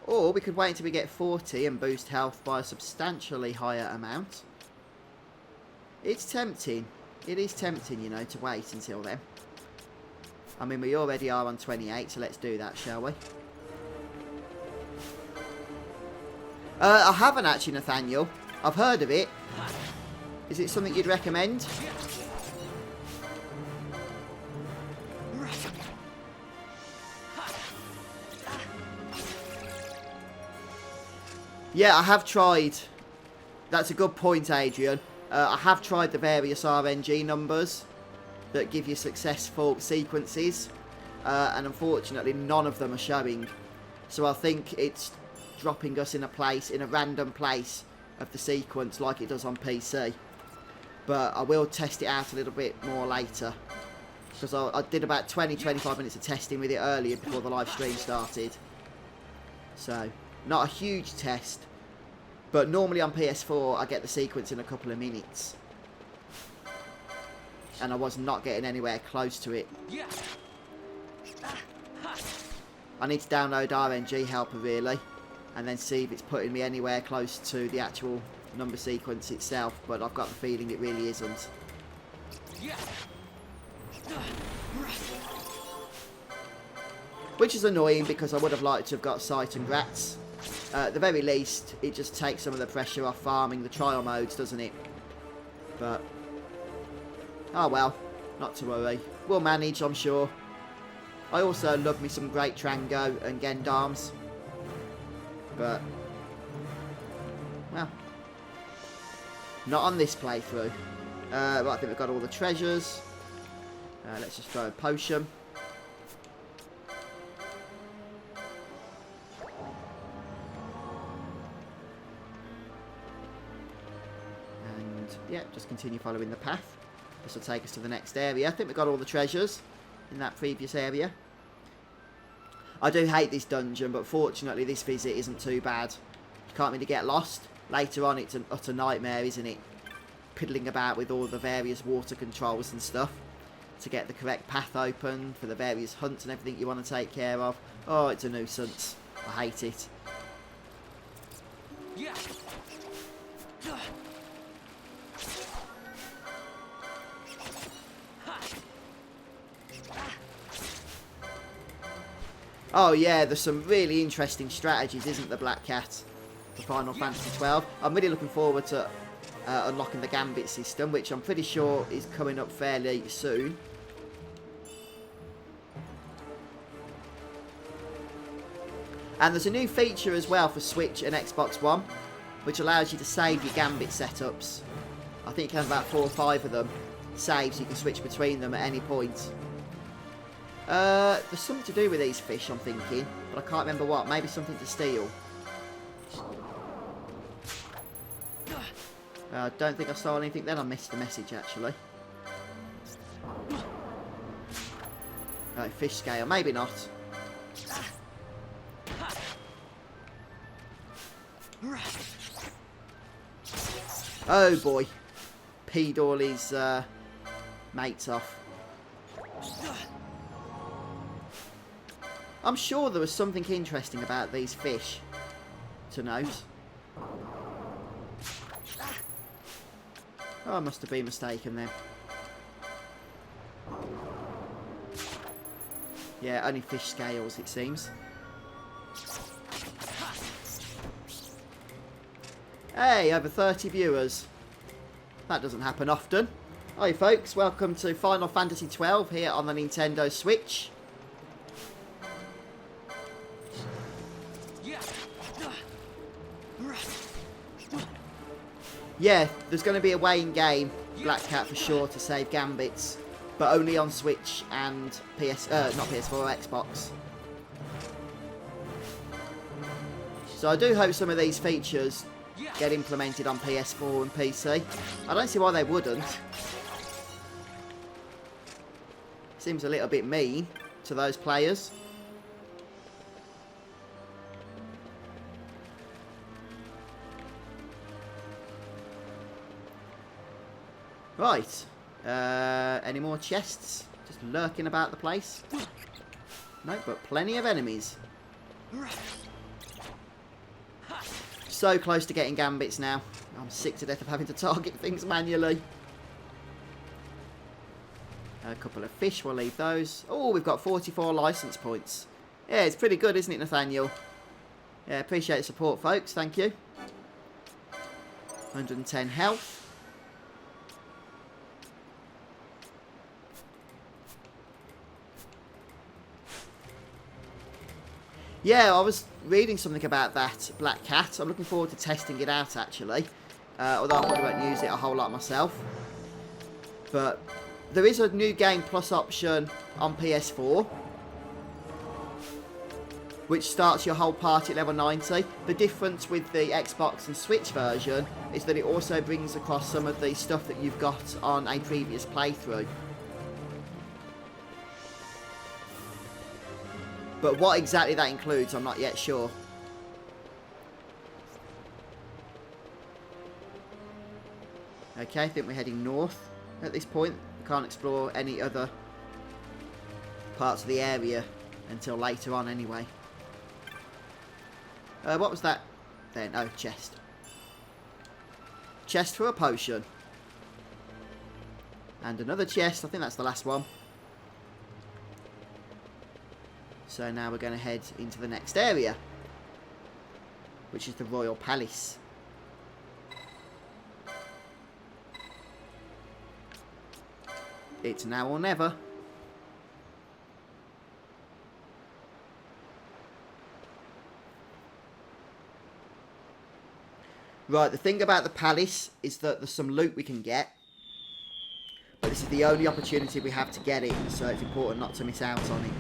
Or we could wait until we get 40 and boost health by a substantially higher amount. It's tempting. It is tempting, you know, to wait until then. I mean, we already are on 28, so let's do that, shall we? I haven't actually, Nathaniel. I've heard of it. Is it something you'd recommend? Yeah, I have tried. That's a good point, Adrian. I have tried the various RNG numbers that give you successful sequences, and unfortunately none of them are showing. So I think it's dropping us in a random place of the sequence like it does on PC. But I will test it out a little bit more later. Because I did about 20-25 minutes of testing with it earlier before the live stream started. So, not a huge test. But normally on PS4 I get the sequence in a couple of minutes. And I was not getting anywhere close to it. I need to download RNG Helper really. And then see if it's putting me anywhere close to the actual number sequence itself. But I've got the feeling it really isn't. Which is annoying because I would have liked to have got Sight and Grats. At the very least, it just takes some of the pressure off farming the trial modes, doesn't it? But, oh well, not to worry. We'll manage, I'm sure. I also love me some Great Trango and Gendarmes. But, well, not on this playthrough. Right, I think we've got all the treasures. Let's just throw a potion. And, yeah, just continue following the path. This will take us to the next area. I think we've got all the treasures in that previous area. I do hate this dungeon, but fortunately this visit isn't too bad. You can't really get lost. Later on it's an utter nightmare, isn't it? Piddling about with all the various water controls and stuff to get the correct path open for the various hunts and everything you want to take care of. Oh, it's a nuisance. I hate it. Oh yeah, there's some really interesting strategies, isn't there, Black Cat, for Final Fantasy XII. I'm really looking forward to unlocking the gambit system, which I'm pretty sure is coming up fairly soon. And there's a new feature as well for Switch and Xbox One, which allows you to save your gambit setups. I think you can have about 4 or 5 of them saved, so you can switch between them at any point. There's something to do with these fish, I'm thinking, but I can't remember what. Maybe something to steal. I don't think I saw anything then. I missed the message, actually. Oh, fish scale. Maybe not. Oh, boy. Peed all his mates off. I'm sure there was something interesting about these fish to note. Oh, I must have been mistaken then. Yeah, only fish scales, it seems. Hey, over 30 viewers. That doesn't happen often. Hi folks, welcome to Final Fantasy XII here on the Nintendo Switch. Yeah, there's going to be a way in game, Black Cat for sure, to save gambits, but only on Switch and not PS4 or Xbox. So I do hope some of these features get implemented on PS4 and PC. I don't see why they wouldn't. Seems a little bit mean to those players. Right, any more chests just lurking about the place? No, but plenty of enemies. So close to getting gambits now. I'm sick to death of having to target things manually. A couple of fish, we'll leave those. Oh, we've got 44 license points. Yeah, it's pretty good, isn't it, Nathaniel? Yeah, appreciate the support, folks. Thank you. 110 health. Yeah, I was reading something about that Black Cat. I'm looking forward to testing it out, actually. Although I probably won't use it a whole lot myself. But there is a new Game Plus option on PS4, which starts your whole party at level 90. The difference with the Xbox and Switch version is that it also brings across some of the stuff that you've got on a previous playthrough. But what exactly that includes, I'm not yet sure. Okay, I think we're heading north at this point. We can't explore any other parts of the area until later on anyway. What was that then? Oh, chest. Chest for a potion. And another chest. I think that's the last one. So now we're going to head into the next area, which is the Royal Palace. It's now or never. Right, the thing about the palace is that there's some loot we can get. But this is the only opportunity we have to get it, so it's important not to miss out on it.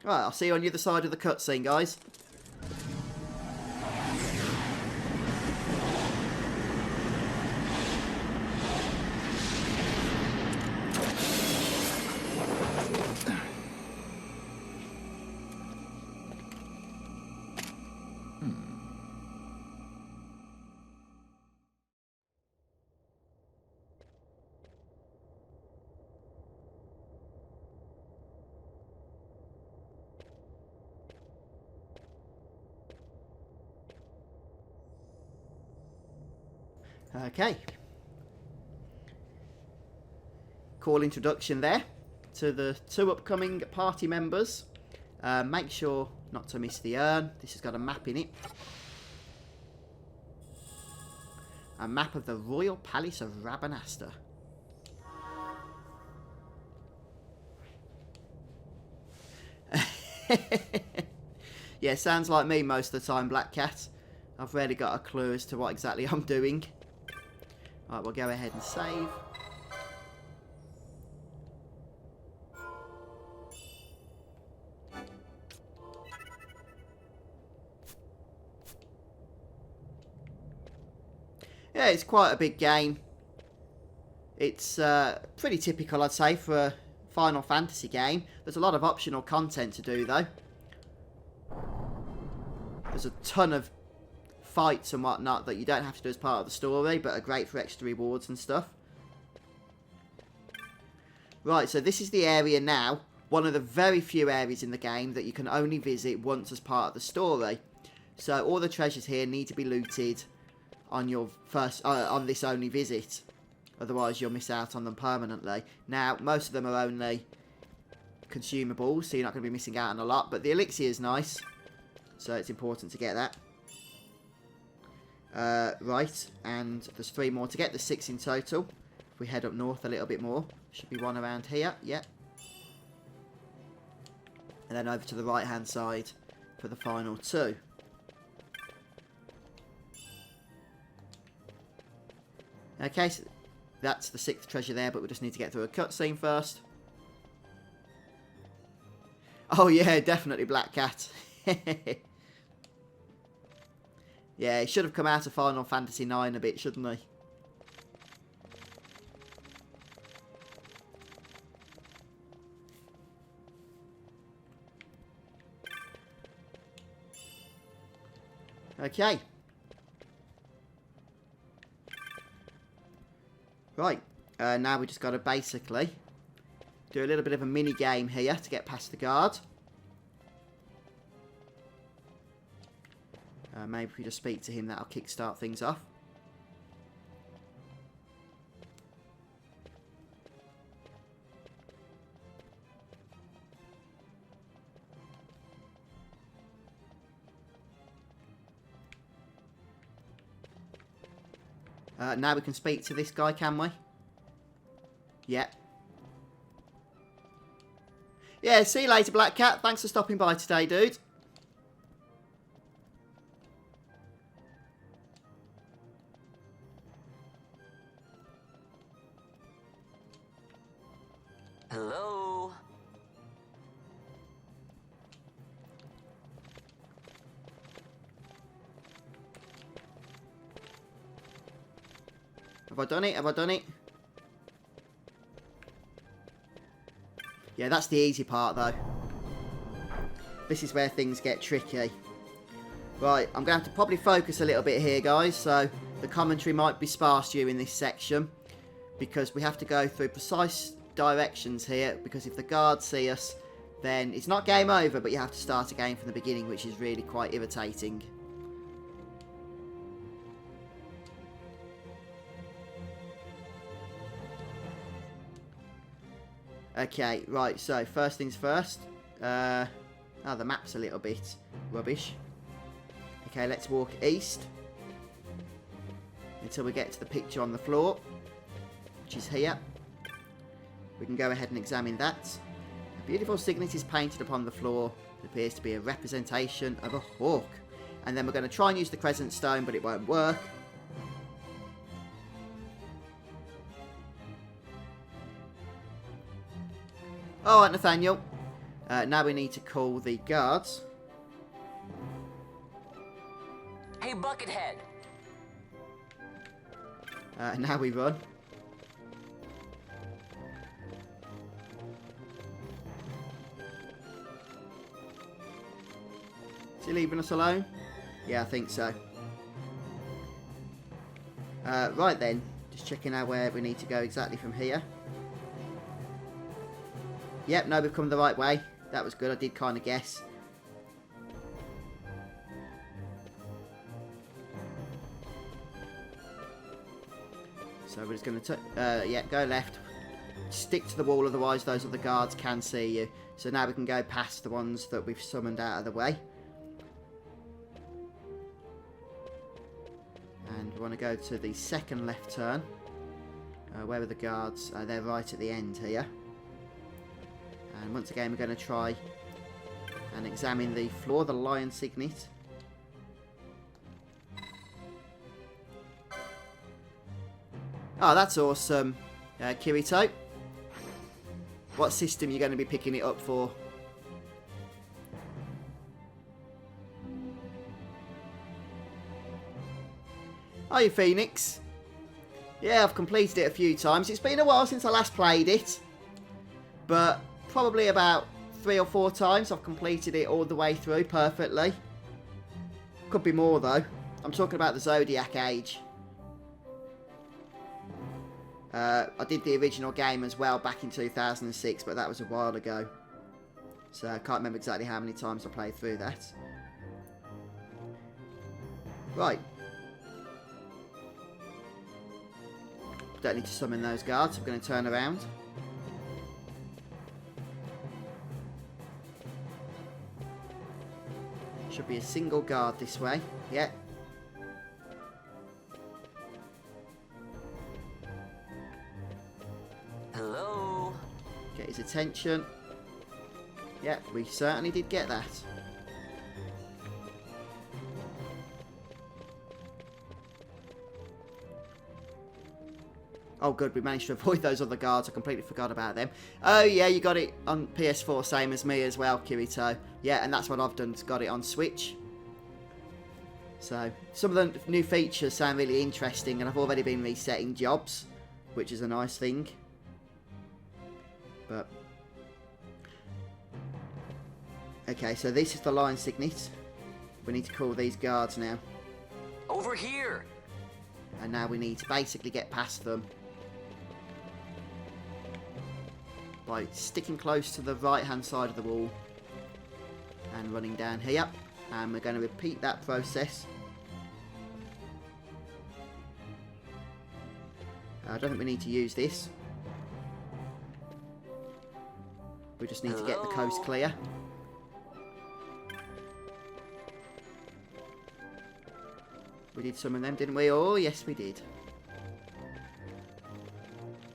Right, I'll see you on the other side of the cutscene, guys. Okay. Cool introduction there to the two upcoming party members. Make sure not to miss the urn. This has got a map in it. A map of the Royal Palace of Rabanastre. Yeah, sounds like me most of the time, Black Cat. I've rarely got a clue as to what exactly I'm doing. Right, we'll go ahead and save. Yeah, it's quite a big game. It's pretty typical, I'd say, for a Final Fantasy game. There's a lot of optional content to do, though. There's a ton of fights and whatnot that you don't have to do as part of the story, but are great for extra rewards and stuff. Right, so this is the area now. One of the very few areas in the game that you can only visit once as part of the story. So all the treasures here need to be looted on your first, on this only visit. Otherwise you'll miss out on them permanently. Now, most of them are only consumables, so you're not going to be missing out on a lot. But the elixir is nice, so it's important to get that. Right, and there's 3 more to get. There's 6 in total. If we head up north a little bit more, should be one around here. Yep. And then over to the right hand side for the final 2. Okay, so that's the 6th treasure there, but we just need to get through a cutscene first. Oh yeah, definitely Black Cat. Yeah, he should have come out of Final Fantasy IX a bit, shouldn't he? Okay. Right, now we just got to basically do a little bit of a mini game here to get past the guard. Maybe if we just speak to him, that'll kickstart things off. Now we can speak to this guy, can we? Yep. Yeah, see you later, Black Cat. Thanks for stopping by today, dude. Hello? Have I done it? Have I done it? Yeah, that's the easy part, though. This is where things get tricky. Right, I'm going to have to probably focus a little bit here, guys. So the commentary might be sparse during this section, because we have to go through precise directions here, because if the guards see us, then it's not game over, but you have to start again from the beginning, which is really quite irritating. Okay, right, so first things first. The map's a little bit rubbish. Okay, let's walk east until we get to the picture on the floor, which is here. We can go ahead and examine that. A beautiful signet is painted upon the floor. It appears to be a representation of a hawk. And then we're going to try and use the crescent stone, but it won't work. Alright, Nathaniel. Now we need to call the guards. Hey, Buckethead! Now we run. Is he leaving us alone? Yeah, I think so. Right then. Just checking out where we need to go exactly from here. Yep, no, we've come the right way. That was good. I did kind of guess. So we're just going to, yeah, go left. Stick to the wall, otherwise those other guards can see you. So now we can go past the ones that we've summoned out of the way. And we want to go to the second left turn. Where are the guards? They're right at the end here. And once again, we're going to try and examine the floor, the lion signet. Oh, that's awesome, Kirito. What system are you going to be picking it up for? Are you, Phoenix? Yeah, I've completed it a few times. It's been a while since I last played it, but probably about 3 or 4 times I've completed it all the way through perfectly. Could be more though. I'm talking about the Zodiac age. I did the original game as well back in 2006, but that was a while ago. So I can't remember exactly how many times I played through that. Right. Don't need to summon those guards. I'm going to turn around. Should be a single guard this way. Yeah. Hello? Get his attention. Yeah, we certainly did get that. Oh good, we managed to avoid those other guards. I completely forgot about them. Oh yeah, you got it on PS4, same as me as well, Kirito. Yeah, and that's what I've done, got it on Switch. So, some of the new features sound really interesting, and I've already been resetting jobs, which is a nice thing. But okay, so this is the lion signet. We need to call these guards now. Over here! And now we need to basically get past them by sticking close to the right hand side of the wall and running down here. And we're going to repeat that process. I don't think we need to use this. We just need to get the coast clear. We did summon them, didn't we? Oh, yes, we did.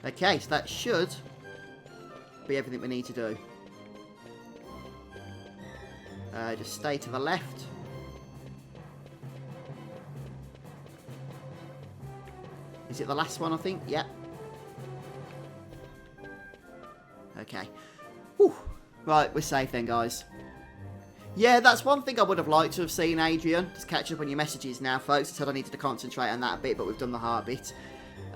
Okay, so that should be everything we need to do. Just stay to the left. Is it the last one, I think? Yep. Okay. Whew. Right, we're safe then, guys. Yeah, that's one thing I would have liked to have seen, Adrian. Just catch up on your messages now, folks. I said I needed to concentrate on that a bit, but we've done the hard bit.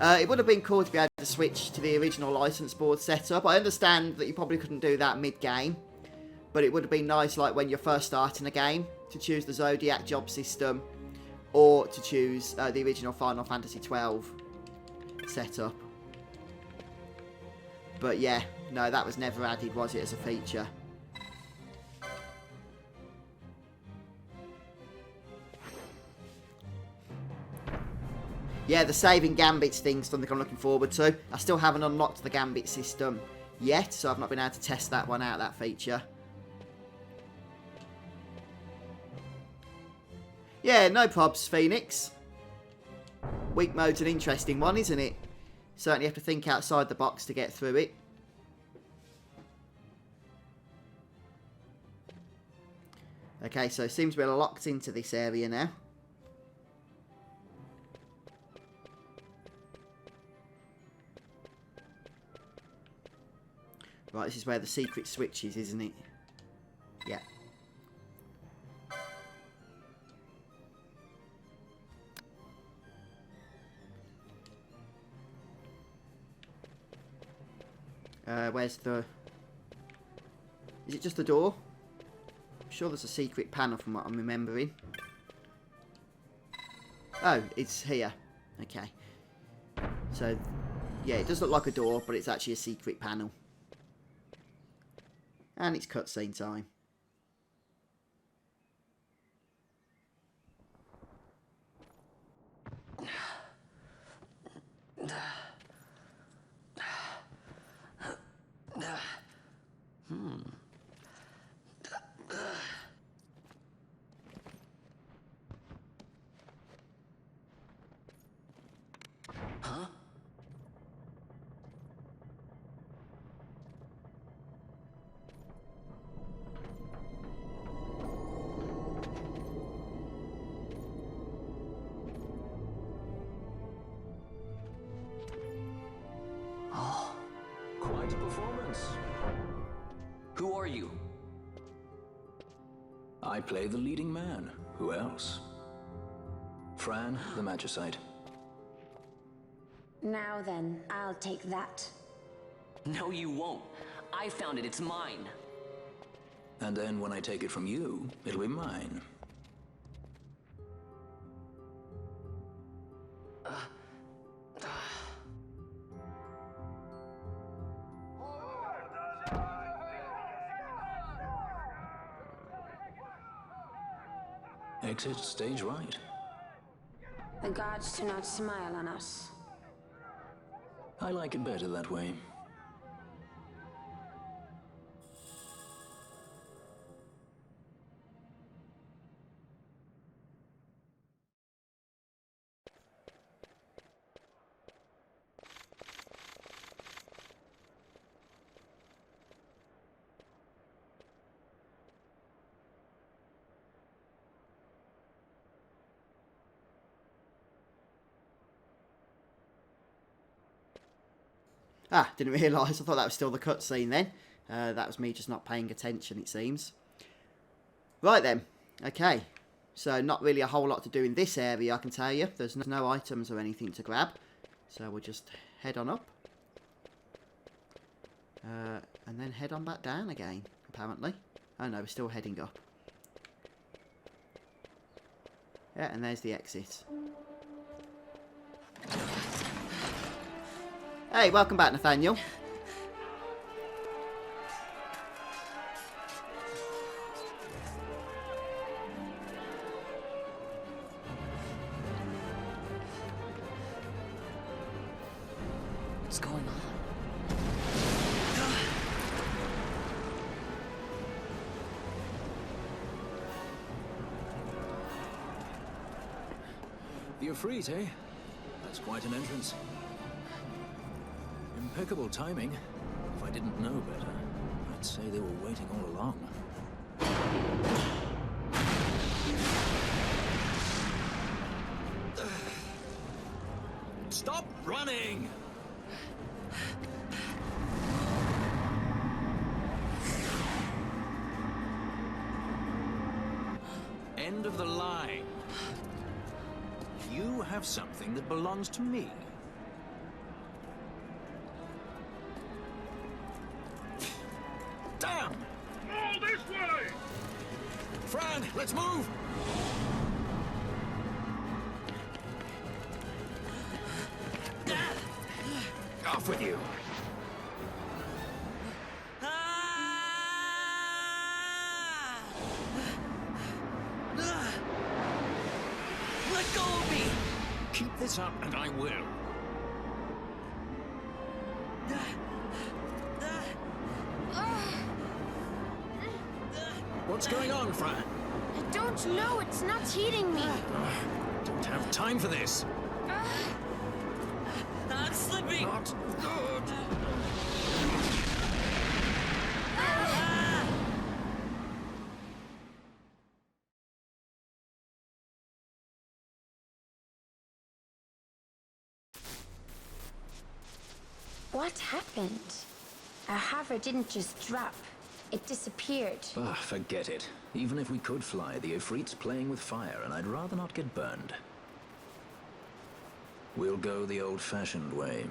It would have been cool to be able to switch to the original license board setup. I understand that you probably couldn't do that mid-game, but it would have been nice, like when you're first starting a game, to choose the Zodiac job system, or to choose the original Final Fantasy XII setup. But yeah, no, that was never added, was it, as a feature? Yeah, the saving gambits thing's something I'm looking forward to. I still haven't unlocked the gambit system yet, so I've not been able to test that one out, that feature. Yeah, no probs, Phoenix. Weak mode's an interesting one, isn't it? Certainly have to think outside the box to get through it. Okay, so it seems we're locked into this area now. Right, this is where the secret switch is, isn't it? Yeah. Where's the... Is it just the door? I'm sure there's a secret panel from what I'm remembering. Oh, it's here. Okay. So, yeah, it does look like a door, but it's actually a secret panel. And it's cutscene time. Huh? Oh, quite a performance. Who are you? I play the leading man. Who else? Fran, the Magicite. Now then, I'll take that. No, you won't. I found it. It's mine. And then when I take it from you, it'll be mine. Exit stage right. The gods do not smile on us. I like it better that way. Ah, didn't realise. I thought that was still the cutscene then. That was me just not paying attention, it seems. Right then. Okay. So not really a whole lot to do in this area, I can tell you. There's no items or anything to grab. So we'll just head on up. And then head on back down again, apparently. Oh no, we're still heading up. Yeah, and there's the exit. Hey, welcome back, Nathaniel. What's going on? The Ifrit, eh? That's quite an entrance. Impeccable timing. If I didn't know better, I'd say they were waiting all along. Stop running! End of the line. You have something that belongs to me. this way! Fran, let's move! Off with you. Let go of me! Keep this up and I will. What's going on, Fran? I don't know. It's not heating me. Don't have time for this. I'm slipping! Not good. What happened? Our hover didn't just drop. It disappeared. Ah, forget it. Even if we could fly, the Ifrit's playing with fire, and I'd rather not get burned. We'll go the old-fashioned way.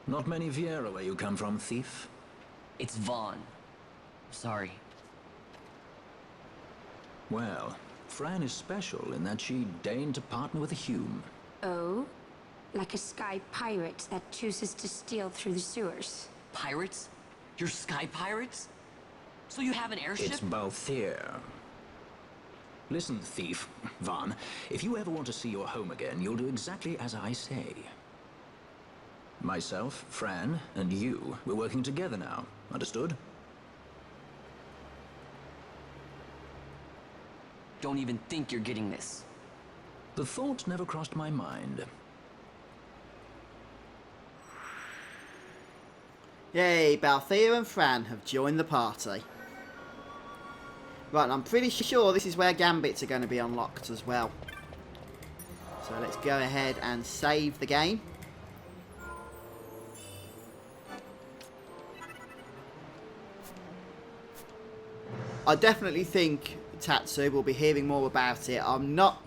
Not many Viera where you come from, thief? It's Vaughn. Sorry. Well, Fran is special in that she deigned to partner with a Hume. Oh? Like a sky pirate that chooses to steal through the sewers. Pirates? You're sky pirates? So you have an airship? It's Balthier. Listen, thief, Vaughn, if you ever want to see your home again, you'll do exactly as I say. Myself, Fran, and you, we're working together now. Understood? Don't even think you're getting this. The thought never crossed my mind. Yay, Balthier and Fran have joined the party. Right, and I'm pretty sure this is where gambits are going to be unlocked as well. So let's go ahead and save the game. I definitely think Tatsu will be hearing more about it. I'm not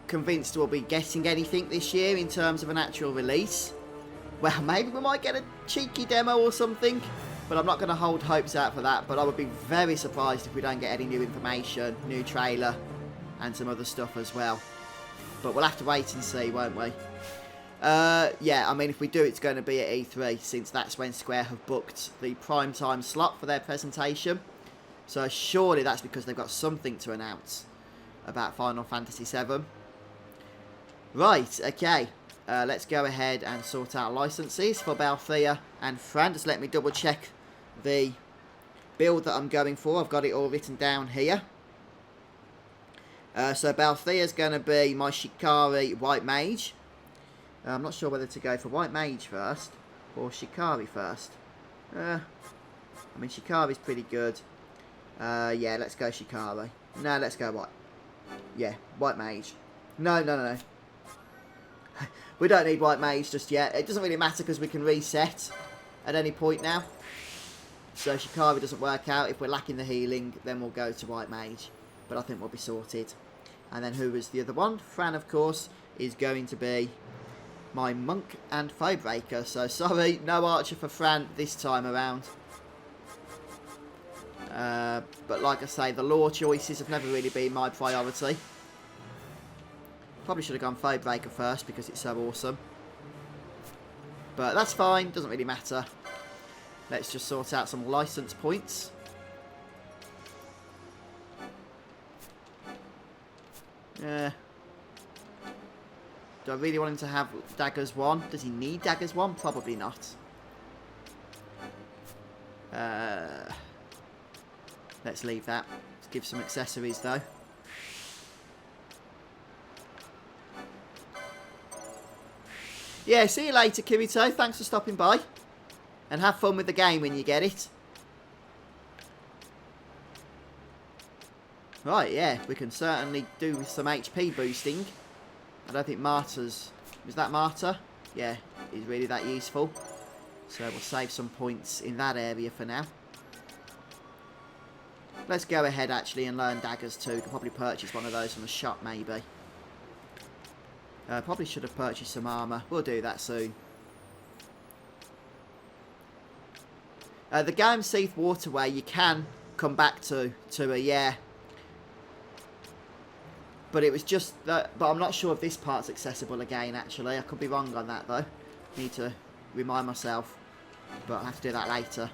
convinced we'll be getting anything this year in terms of an actual release. Well, maybe we might get a cheeky demo or something, but I'm not going to hold hopes out for that. But I would be very surprised if we don't get any new information, new trailer, and some other stuff as well. But we'll have to wait and see, won't we? Yeah, I mean, if we do, it's going to be at E3, since that's when Square have booked the primetime slot for their presentation. So surely that's because they've got something to announce about Final Fantasy VII. Right, okay. Let's go ahead and sort out licenses for Balthier and Fran. Just let me double check the build that I'm going for. I've got it all written down here. So Balthier's going to be my Shikari White Mage. I'm not sure whether to go for White Mage first or Shikari first. I mean, Shikari's pretty good. Yeah, let's go Shikari. No, let's go White. Yeah, White Mage. No. We don't need White Mage just yet. It doesn't really matter because we can reset at any point now. So Shikari doesn't work out. If we're lacking the healing, then we'll go to White Mage. But I think we'll be sorted. And then who was the other one? Fran, of course, is going to be my Monk and Foebreaker. So sorry, no Archer for Fran this time around. But like I say, the lore choices have never really been my priority. Probably should have gone Foebreaker first because it's so awesome. But that's fine, doesn't really matter. Let's just sort out some license points. Do I really want him to have Daggers 1? Does he need Daggers 1? Probably not. Let's leave that. Let's give some accessories though. Yeah, see you later, Kirito. Thanks for stopping by. And have fun with the game when you get it. Right, yeah, we can certainly do with some HP boosting. I don't think Marta's... Is that Marta? Yeah, is really that useful. So we'll save some points in that area for now. Let's go ahead, actually, and learn Daggers too. We can probably purchase one of those from the shop, maybe. Probably should have purchased some armour. We'll do that soon. The Gambits waterway you can come back to a yeah. But it was just that, but I'm not sure if this part's accessible again, actually. I could be wrong on that, though. Need to remind myself. But I'll have to do that later.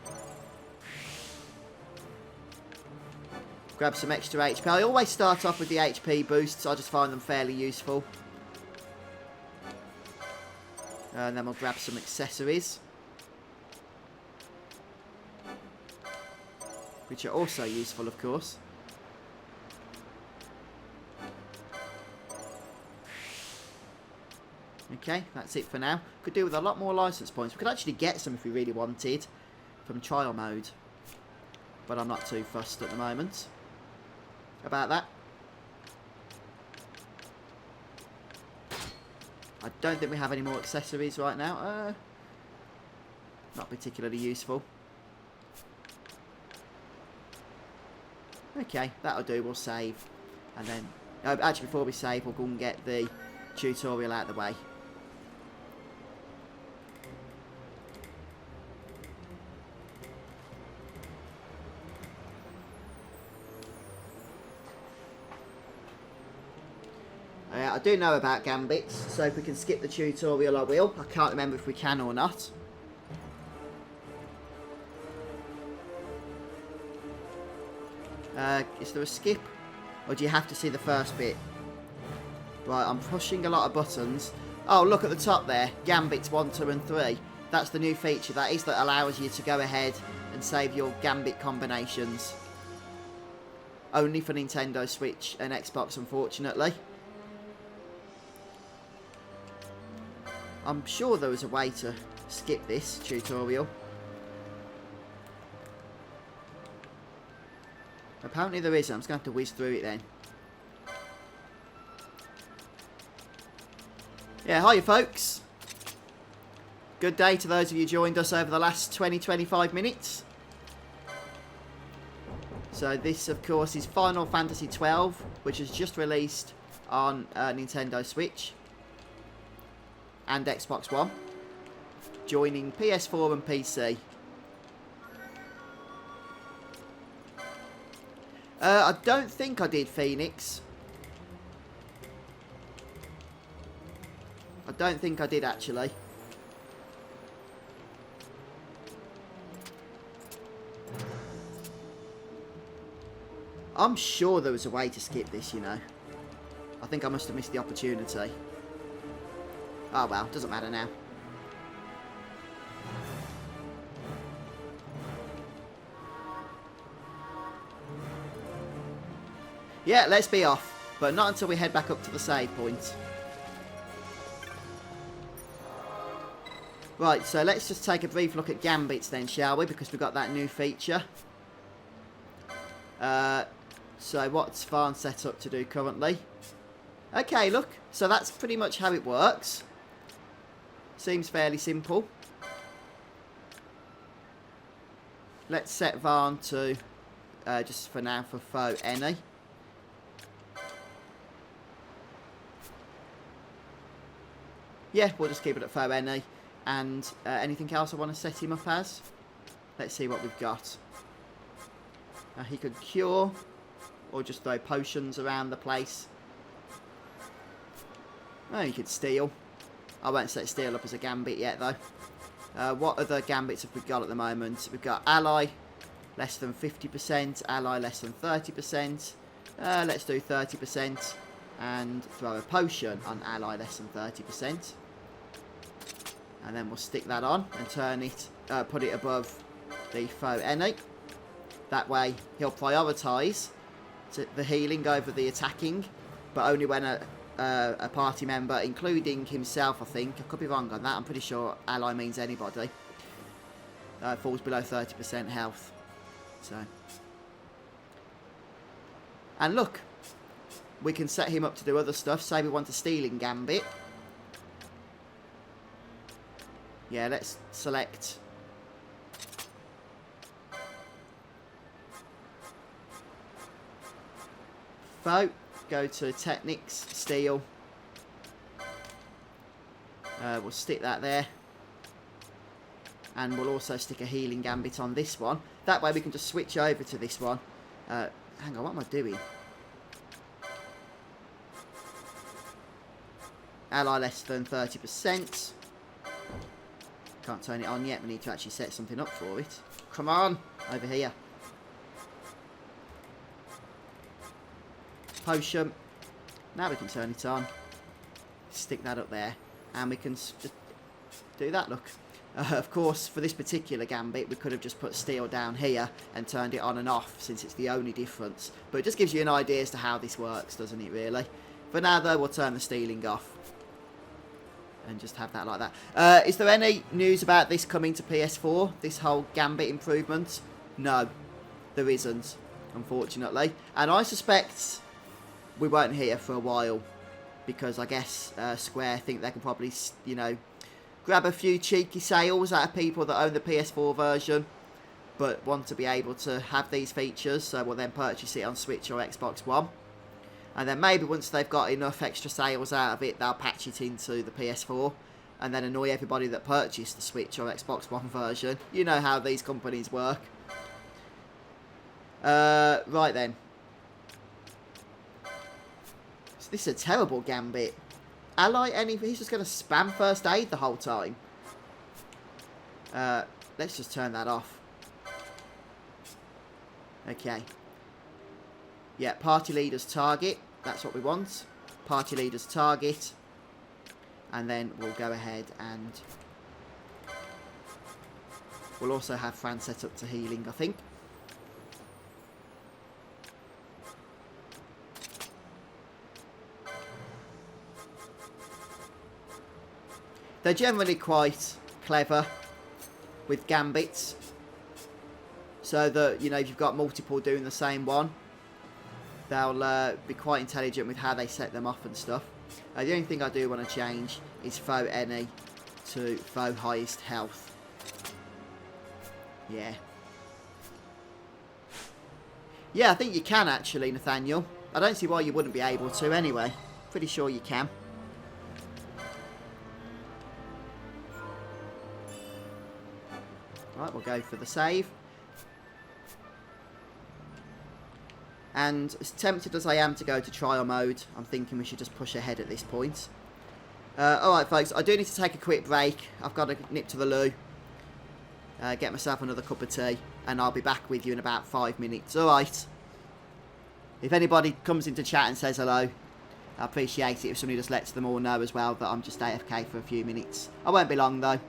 Grab some extra HP. I always start off with the HP boosts. I just find them fairly useful. And then we'll grab some accessories, which are also useful, of course. Okay, that's it for now. Could do with a lot more license points. We could actually get some if we really wanted from trial mode. But I'm not too fussed at the moment about that. I don't think we have any more accessories right now. Not particularly useful. Okay, that'll do. We'll save. And then, actually before we save, we'll go and get the tutorial out of the way. I do know about gambits, so if we can skip the tutorial, I will. I can't remember if we can or not. Is there a skip? Or do you have to see the first bit? Right, I'm pushing a lot of buttons. Oh, look at the top there. Gambits 1, 2 and 3. That's the new feature. That allows you to go ahead and save your gambit combinations. Only for Nintendo Switch and Xbox, unfortunately. I'm sure there was a way to skip this tutorial. Apparently there isn't. I'm just going to have to whiz through it then. Yeah, hiya folks. Good day to those of you who joined us over the last 20-25 minutes. So this, of course, is Final Fantasy XII, which has just released on Nintendo Switch and Xbox One, joining PS4 and PC. I don't think I did Phoenix. I don't think I did, actually. I'm sure there was a way to skip this, you know. I think I must have missed the opportunity. Oh well, doesn't matter now. Yeah, let's be off. But not until we head back up to the save point. Right, so let's just take a brief look at Gambits then, shall we? Because we've got that new feature. So what's Varn set up to do currently? Okay, look. So that's pretty much how it works. Seems fairly simple. Let's set Varn to, just for now, for foe any. Yeah, we'll just keep it at foe any. And anything else I want to set him up as? Let's see what we've got. He could cure, or just throw potions around the place. Oh, he could steal. I won't set steal up as a gambit yet, though. What other gambits have we got at the moment? We've got ally, less than 50%, ally less than 30%. Let's do 30%, and throw a potion on ally less than 30%. And then we'll stick that on and turn it, put it above the foe enemy. That way he'll prioritise the healing over the attacking, but only when a party member, including himself, I think, I could be wrong on that, I'm pretty sure ally means anybody, falls below 30% health. So, and look, we can set him up to do other stuff. Say we want a stealing gambit. Yeah, let's select foe, go to techniques, steal. We'll stick that there. And we'll also stick a healing gambit on this one. That way we can just switch over to this one. Hang on, what am I doing? Ally less than 30%. Can't turn it on yet. We need to actually set something up for it. Come on, over here. Potion. Now we can turn it on. Stick that up there. And we can just do that, look. Of course, for this particular gambit, we could have just put steel down here and turned it on and off, since it's the only difference. But it just gives you an idea as to how this works, doesn't it, really? For now, though, we'll turn the stealing off. And just have that like that. Is there any news about this coming to PS4? This whole gambit improvement? No, there isn't, unfortunately. And I suspect we won't hear for a while. Because I guess Square think they can probably, you know, grab a few cheeky sales out of people that own the PS4 version, but want to be able to have these features, so will then purchase it on Switch or Xbox One. And then maybe once they've got enough extra sales out of it, they'll patch it into the PS4, and then annoy everybody that purchased the Switch or Xbox One version. You know how these companies work. Right then. So this is a terrible gambit. Ally anything, he's just going to spam first aid the whole time. Let's just turn that off. Okay. Yeah, party leader's target. That's what we want. Party leader's target. And then we'll go ahead and we'll also have Fran set up to healing, I think. They're generally quite clever with gambits. So that, you know, if you've got multiple doing the same one, they'll be quite intelligent with how they set them off and stuff. The only thing I do want to change is foe any to foe highest health. Yeah. Yeah, I think you can actually, Nathaniel. I don't see why you wouldn't be able to anyway. Pretty sure you can. Right, we'll go for the save. And as tempted as I am to go to trial mode, I'm thinking we should just push ahead at this point. Alright folks, I do need to take a quick break. I've got to nip to the loo. Get myself another cup of tea. And I'll be back with you in about 5 minutes. Alright. If anybody comes into chat and says hello, I appreciate it if somebody just lets them all know as well that I'm just AFK for a few minutes. I won't be long though.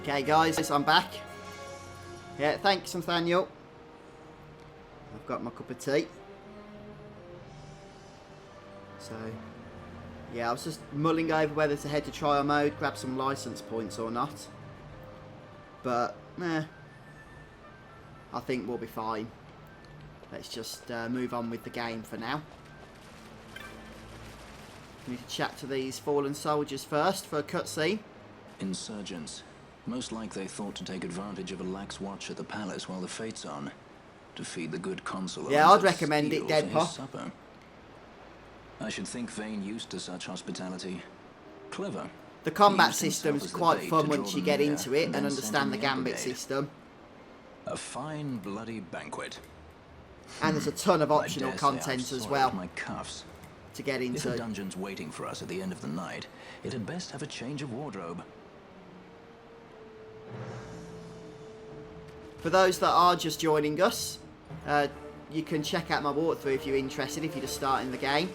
Okay guys, I'm back. Yeah, thanks Nathaniel. I've got my cup of tea. So, yeah, I was just mulling over whether to head to trial mode, grab some license points or not. But, I think we'll be fine. Let's just move on with the game for now. We need to chat to these fallen soldiers first for a cutscene. Insurgents. Most like they thought to take advantage of a lax watch at the palace while the fate's on. To feed the good consul. Yeah, I'd recommend it, Dead Pop. I should think Vane used to such hospitality. Clever. The combat system's quite fun once you get into it and understand the gambit system. A fine bloody banquet. And there's a ton of optional content as well my cuffs. to get into. If a dungeon's waiting for us at the end of the night, it had best have a change of wardrobe. For those that are just joining us, you can check out my walkthrough if you're interested, if you're just starting the game.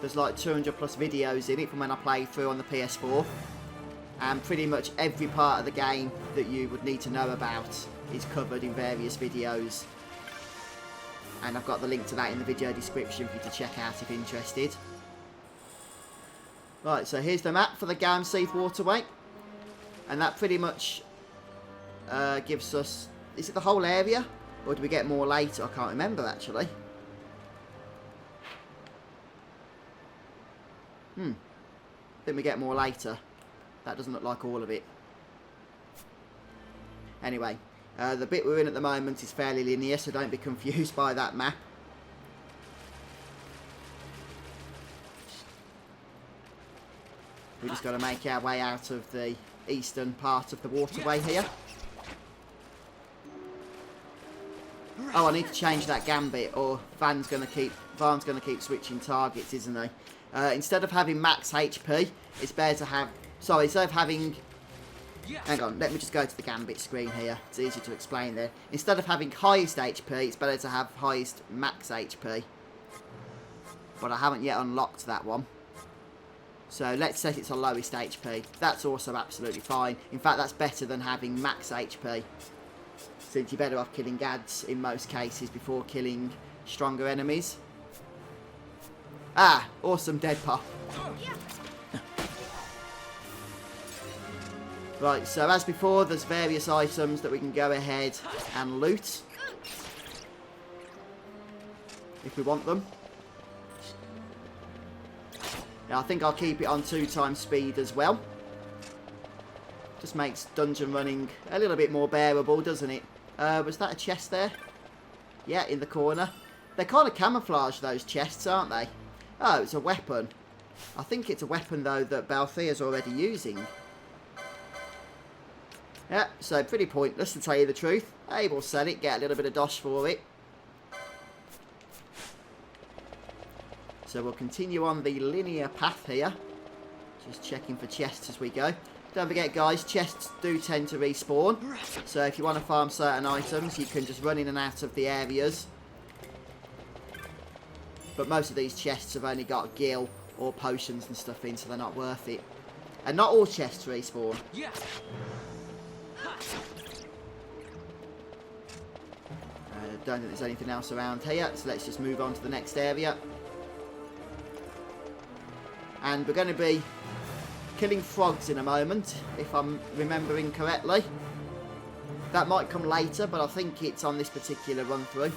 There's like 200 plus videos in it from when I played through on the PS4. And pretty much every part of the game that you would need to know about is covered in various videos. And I've got the link to that in the video description for you to check out if interested. Right, so here's the map for the Gamseath waterway. And that pretty much gives us... Is it the whole area? Or do we get more later? I can't remember, actually. I think we get more later. That doesn't look like all of it. Anyway, the bit we're in at the moment is fairly linear, so don't be confused by that map. We just got to make our way out of the eastern part of the waterway here. Oh, I need to change that gambit, or Van's going to keep switching targets, isn't he? Instead of having max HP, it's better to have... Sorry, instead of having... Hang on, let me just go to the gambit screen here. It's easier to explain there. Instead of having highest HP, it's better to have highest max HP. But I haven't yet unlocked that one. So let's set it to lowest HP. That's also absolutely fine. In fact, that's better than having max HP. Since you're better off killing gads in most cases before killing stronger enemies. Ah, awesome dead pop. Right, so as before, there's various items that we can go ahead and loot. If we want them. Yeah, I think I'll keep it on 2x speed as well. Just makes dungeon running a little bit more bearable, doesn't it? Was that a chest there? Yeah, in the corner. They're kind of camouflaged, those chests, aren't they? Oh, it's a weapon. I think it's a weapon, though, that Balthea's already using. Yeah, so pretty pointless, to tell you the truth. Hey, we'll sell it, get a little bit of dosh for it. So we'll continue on the linear path here. Just checking for chests as we go. Don't forget, guys, chests do tend to respawn. So if you want to farm certain items, you can just run in and out of the areas. But most of these chests have only got gil or potions and stuff in, so they're not worth it. And not all chests respawn. Don't think there's anything else around here, so let's just move on to the next area. And we're going to be killing frogs in a moment, if I'm remembering correctly. That might come later, but I think it's on this particular run through.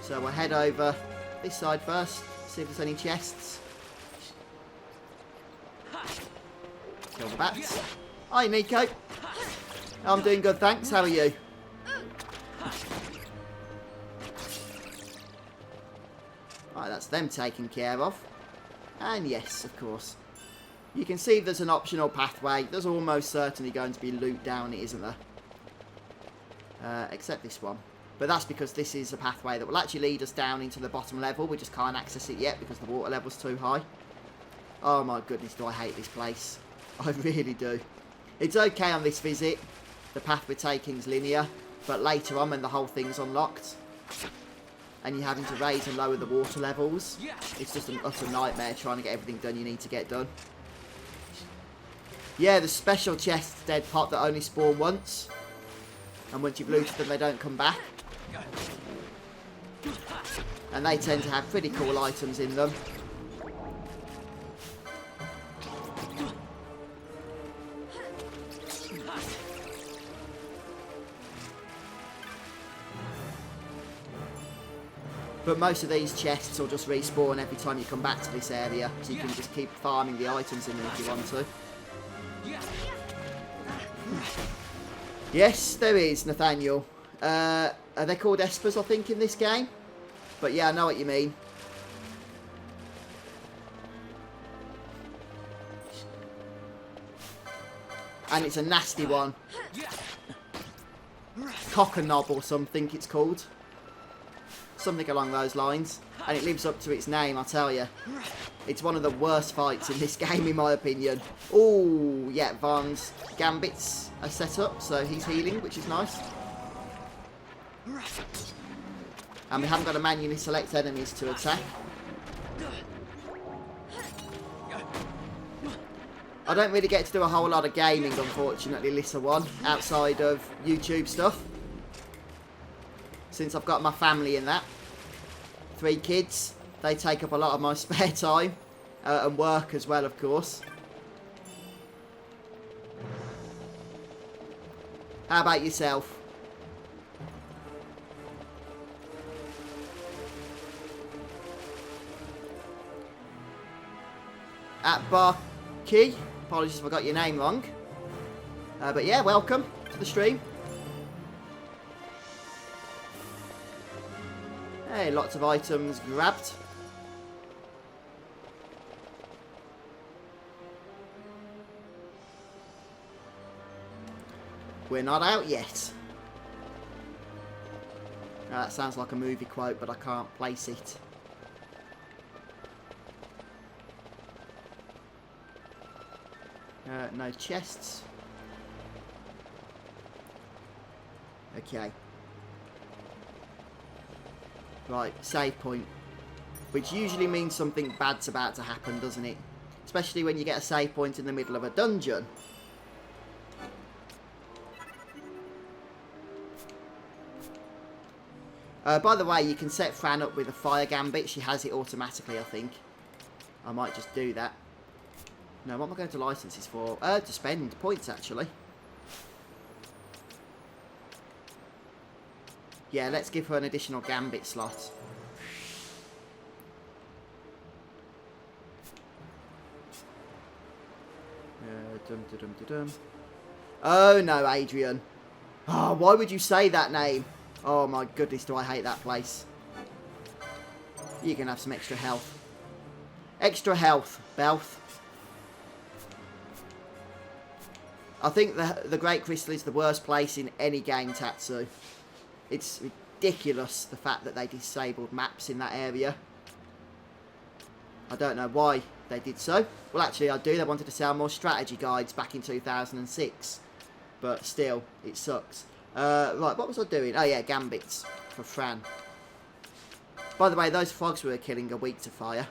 So we'll head over this side first, see if there's any chests. Kill the bats. Hi, Nico. I'm doing good, thanks. How are you? Right, that's them taken care of. And yes, of course. You can see there's an optional pathway. There's almost certainly going to be loot down it, isn't there? Except this one. But that's because this is a pathway that will actually lead us down into the bottom level. We just can't access it yet because the water level's too high. Oh my goodness, do I hate this place. I really do. It's okay on this visit. The path we're taking is linear. But later on, when the whole thing's unlocked, and you're having to raise and lower the water levels, it's just an utter nightmare trying to get everything done you need to get done. Yeah, the special chests dead pop that only spawn once. And once you've looted them, they don't come back. And they tend to have pretty cool items in them. But most of these chests will just respawn every time you come back to this area, so you can just keep farming the items in them if you want to. Yes, there is, Nathaniel. Are they called espers, I think, in this game? But yeah, I know what you mean. And it's a nasty one. Cock a knob or something it's called. Something along those lines. And it lives up to its name, I tell you. It's one of the worst fights in this game, in my opinion. Oh, yeah, Vaughn's gambits are set up, so he's healing, which is nice. And we haven't got to manually select enemies to attack. I don't really get to do a whole lot of gaming, unfortunately, Lissa 1, outside of YouTube stuff. Since I've got my family in that. 3 kids. They take up a lot of my spare time. And work as well, of course. How about yourself? At Barkey. Apologies if I got your name wrong. But yeah, welcome to the stream. Hey, lots of items grabbed. We're not out yet. Now, that sounds like a movie quote, but I can't place it. No chests. Okay. Right, save point. Which usually means something bad's about to happen, doesn't it? Especially when you get a save point in the middle of a dungeon. By the way, you can set Fran up with a fire gambit. She has it automatically, I think. I might just do that. No, what am I going to licenses for? To spend points, actually. Yeah, let's give her an additional gambit slot. Oh, no, Adrian. Oh, why would you say that name? Oh, my goodness, do I hate that place. You can have some extra health. Extra health, Belth. I think the Great Crystal is the worst place in any game, Tatsu. It's ridiculous, the fact that they disabled maps in that area. I don't know why they did so. Well, actually, I do. They wanted to sell more strategy guides back in 2006. But still, it sucks. Right, what was I doing? Oh, yeah, gambits for Fran. By the way, those frogs we were killing are weak to fire.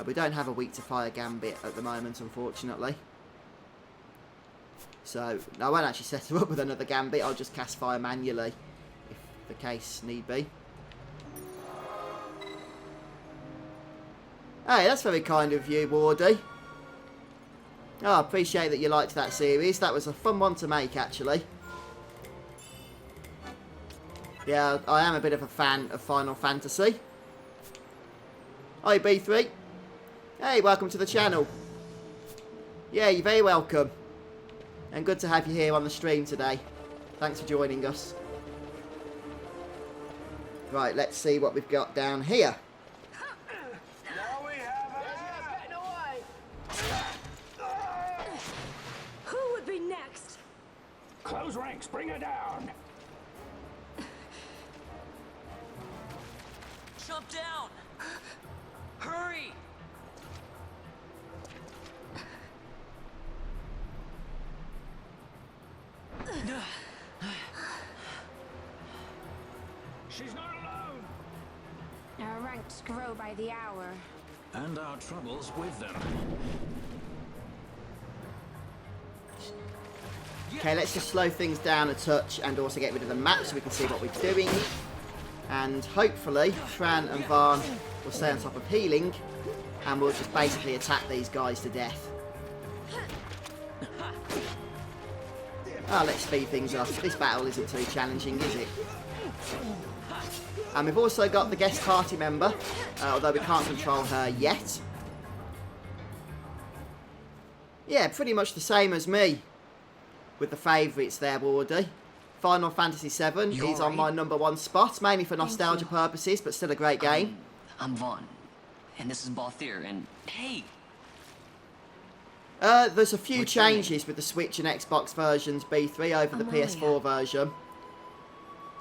We don't have a weak to fire gambit at the moment, unfortunately. So, I won't actually set her up with another gambit. I'll just cast fire manually, if the case need be. Hey, that's very kind of you, Wardy. Oh, I appreciate that you liked that series. That was a fun one to make, actually. Yeah, I am a bit of a fan of Final Fantasy. Hi, B3. Hey, welcome to the channel. Yeah, you're very welcome. And good to have you here on the stream today. Thanks for joining us. Right, let's see what we've got down here. Who would be next? Close ranks, bring her down. Jump down! Hurry! She's not alone. Our ranks grow by the hour. And our troubles with them. Okay, let's just slow things down a touch and also get rid of the map so we can see what we're doing. And hopefully, Fran and Varn will stay on top of healing, and we'll just basically attack these guys to death. Let's speed things up. This battle isn't too challenging, is it? And we've also got the guest party member, although we can't control her yet. Yeah, pretty much the same as me with the favourites there, Wardy. Final Fantasy VII is on my #1 spot, mainly for nostalgia purposes, but still a great game. I'm Vaughn, and this is Balthier, and hey! There's a few changes with the Switch and Xbox versions B3 over the PS4 version.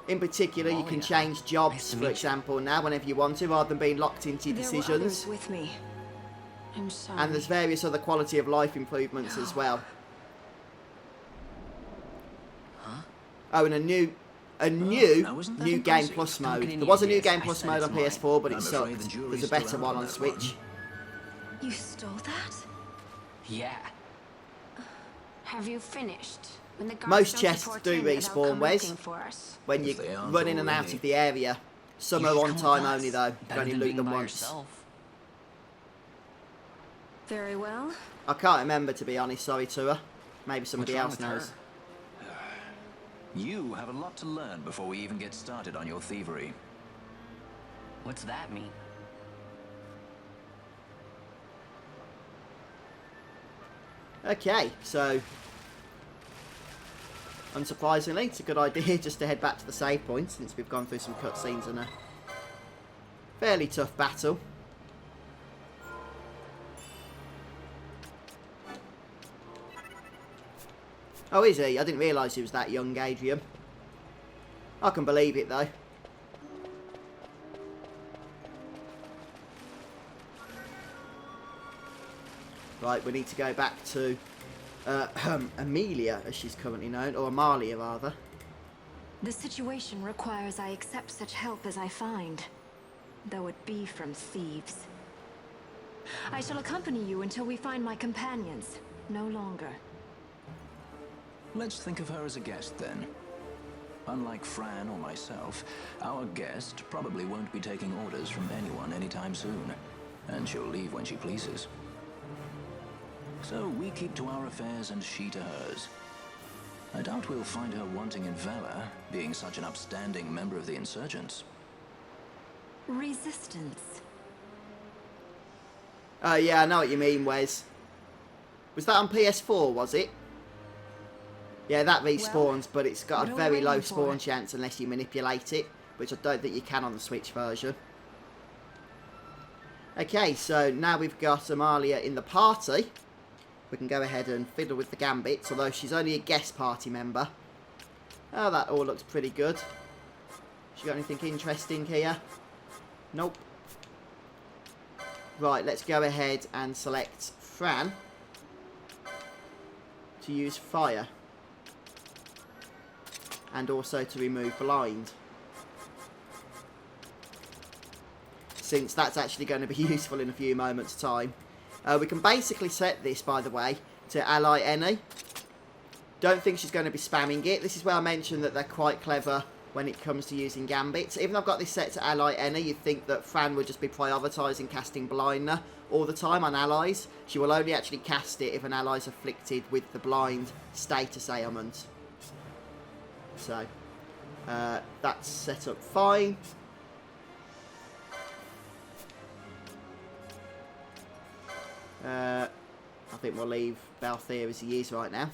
In particular, you can change jobs, for example, now whenever you want to, rather than being locked into your decisions. With me. I'm sorry. And there's various other quality of life improvements as well. Huh? Oh, and a new New Game Plus mode. There was a New Game Plus mode on PS4, but it sucked. There's a better one on Switch. You stole that? Yeah. Have you finished? When the guards Most don't chests report do in, they'll respawn, come Wes, looking for us. when you If they aren't run in and out already. of the area. Some are You on come with time us. only though. You Better only than loot being them by once. yourself. Very well. I can't remember, to be honest, sorry to her. Maybe somebody What's wrong else with her? knows. You have a lot to learn before we even get started on your thievery. What's that mean? Okay, so unsurprisingly, it's a good idea just to head back to the save point since we've gone through some cutscenes and a fairly tough battle. Oh, is he? I didn't realise he was that young, Adrian. I can believe it, though. Right, we need to go back to Amelia, as she's currently known, or Amalia, rather. The situation requires I accept such help as I find, though it be from thieves. I shall accompany you until we find my companions, no longer. Let's think of her as a guest then. Unlike Fran or myself, our guest probably won't be taking orders from anyone anytime soon, and she'll leave when she pleases. So we keep to our affairs and she to hers. I doubt we'll find her wanting in valor, being such an upstanding member of the insurgents. Resistance. Oh, yeah, I know what you mean, Wes. Was that on PS4, was it? Yeah, that respawns, but it's got a what are very we low waiting for? spawn chance unless you manipulate it, which I don't think you can on the Switch version. Okay, so now we've got Amalia in the party. We can go ahead and fiddle with the gambits, although she's only a guest party member. Oh, that all looks pretty good. She got anything interesting here? Nope. Right, let's go ahead and select Fran to use fire. And also to remove blind. Since that's actually going to be useful in a few moments' time. We can basically set this, by the way, to ally any. Don't think she's going to be spamming it. This is where I mentioned that they're quite clever when it comes to using gambits. Even though I've got this set to ally any, you'd think that Fran would just be prioritising casting Blindner all the time on allies. She will only actually cast it if an ally is afflicted with the blind status ailment. So, that's set up fine. I think we'll leave Balthier as he is right now.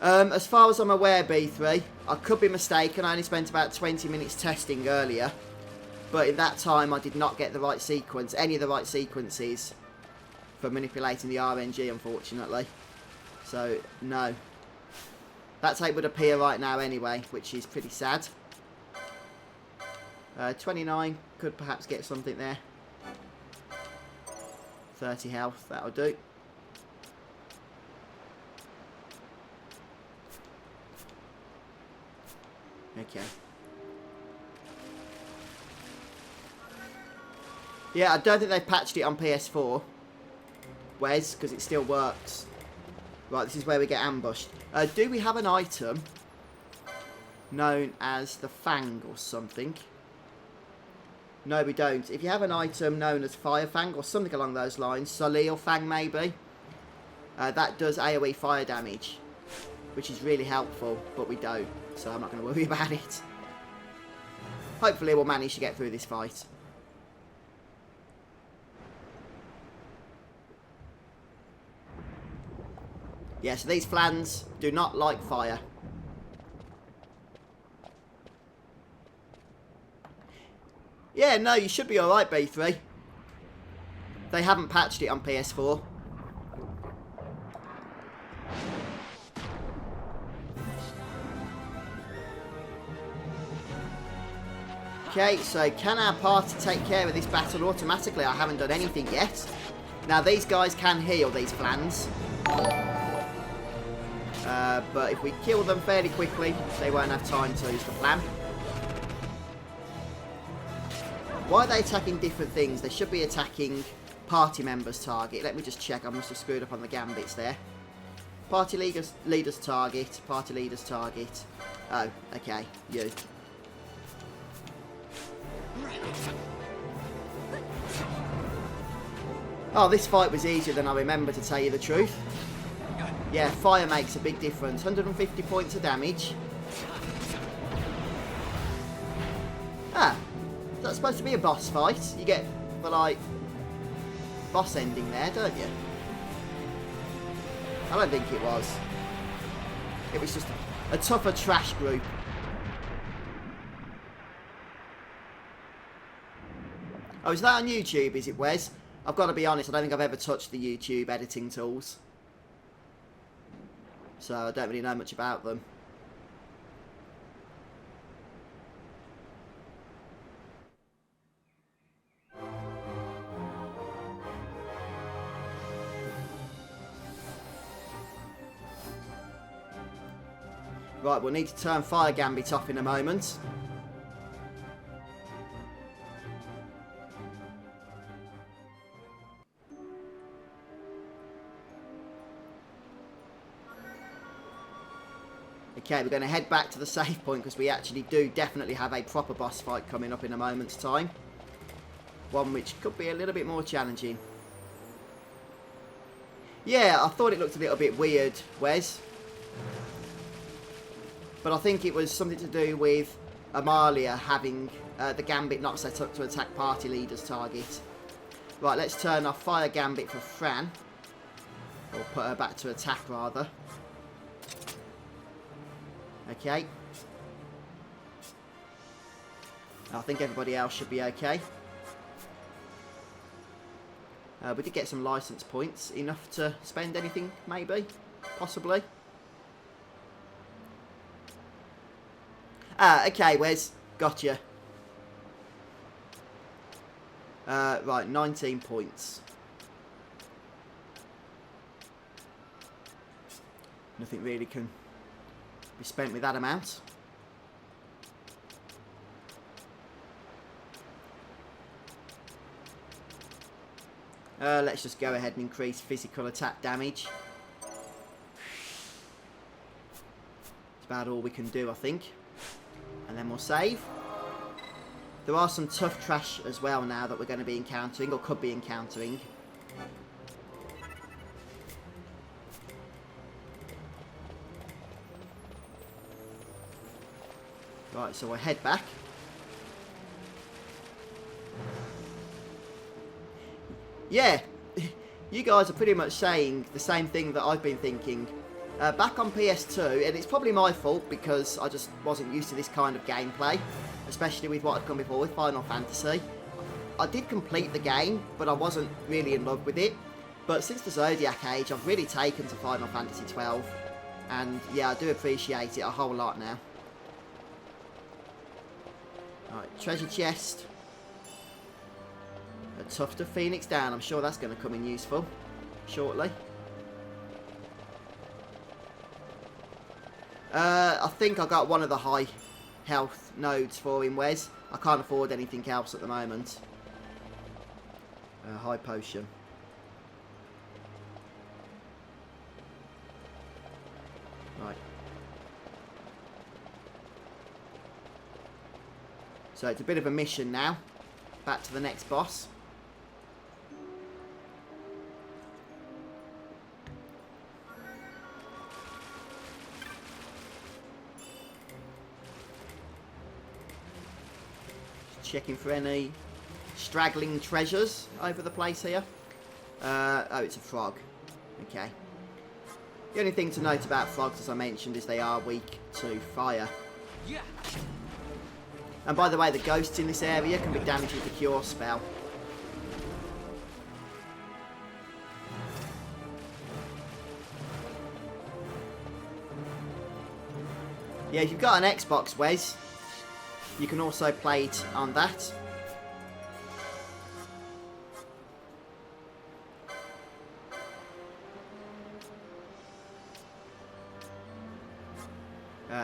As far as I'm aware, B3, I could be mistaken, I only spent about 20 minutes testing earlier. But in that time, I did not get the right sequence, any of the right sequences for manipulating the RNG, unfortunately. So, no. That tape would appear right now anyway, which is pretty sad. 29, could perhaps get something there. 30 health, that'll do. Okay. Yeah, I don't think they've patched it on PS4. Wes, because it still works. Right, this is where we get ambushed. Do we have an item known as the Fang or something? No, we don't. If you have an item known as Fire Fang or something along those lines, Soleil Fang maybe, that does AoE fire damage, which is really helpful, but we don't, so I'm not going to worry about it. Hopefully we'll manage to get through this fight. Yeah, so these flans do not like fire. Yeah, no, you should be alright, B3. They haven't patched it on PS4. Okay, so can our party take care of this battle automatically? I haven't done anything yet. Now, these guys can heal, these flans. But if we kill them fairly quickly, they won't have time to use the flan. Why are they attacking different things? They should be attacking party members' target. Let me just check. I must have screwed up on the gambits there. Party leader's target. Party leader's target. Oh, okay. You. Oh, this fight was easier than I remember, to tell you the truth. Yeah, fire makes a big difference. 150 points of damage. Ah, that's supposed to be a boss fight. You get the, like, boss ending there, don't you? I don't think it was. It was just a tougher trash group. Oh, is that on YouTube, is it, Wes? I've got to be honest, I don't think I've ever touched the YouTube editing tools. So I don't really know much about them. Right, we'll need to turn Fire Gambit off in a moment. Okay, we're going to head back to the save point because we actually do definitely have a proper boss fight coming up in a moment's time. One which could be a little bit more challenging. Yeah, I thought it looked a little bit weird, Wes. But I think it was something to do with Amalia having the Gambit not set up to attack party leader's target. Right, let's turn off Fire Gambit for Fran. Or put her back to attack, rather. Okay. I think everybody else should be okay. We did get some license points. Enough to spend anything, maybe? Possibly. Ah, okay, Wes. Gotcha. Right, 19 points. Nothing really can be spent with that amount. Let's just go ahead and increase physical attack damage. It's about all we can do, I think. And then we'll save. There are some tough trash as well now that we're going to be encountering, or could be encountering. Right, so we'll head back. Yeah, you guys are pretty much saying the same thing that I've been thinking. Back on PS2, and it's probably my fault because I just wasn't used to this kind of gameplay, especially with what had come before with Final Fantasy. I did complete the game, but I wasn't really in love with it. But since the Zodiac Age, I've really taken to Final Fantasy XII, and yeah, I do appreciate it a whole lot now. Right, treasure chest. A tuft of Phoenix down. I'm sure that's going to come in useful shortly. I think I got one of the high health nodes for him, Wes. I can't afford anything else at the moment. High potion. Right. So it's a bit of a mission now. Back to the next boss. Just checking for any straggling treasures over the place here. Oh, it's a frog. Okay. The only thing to note about frogs, as I mentioned, is they are weak to fire. Yeah. And by the way, the ghosts in this area can be damaged with the cure spell. Yeah, if you've got an Xbox, Wes, you can also play it on that.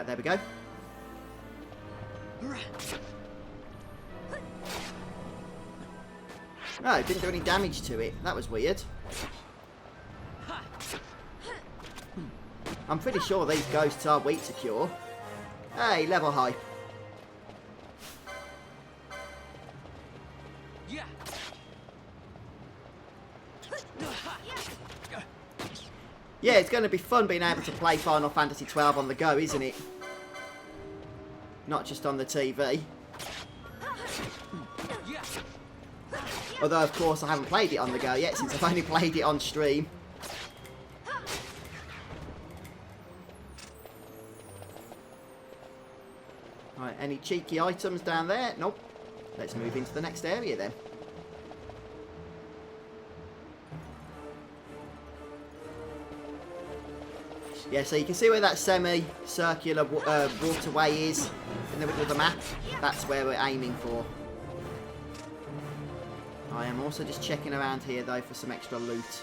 There we go. No, it didn't do any damage to it. That was weird. I'm pretty sure these ghosts are weak to cure. Hey, level high. Yeah. Yeah, it's going to be fun being able to play Final Fantasy XII on the go, isn't it? Not just on the TV. Although, of course, I haven't played it on the go yet, since I've only played it on stream. Right, any cheeky items down there? Nope. Let's move into the next area then. Yeah, so you can see where that semi-circular waterway is in the middle of the map. That's where we're aiming for. I am also just checking around here, though, for some extra loot.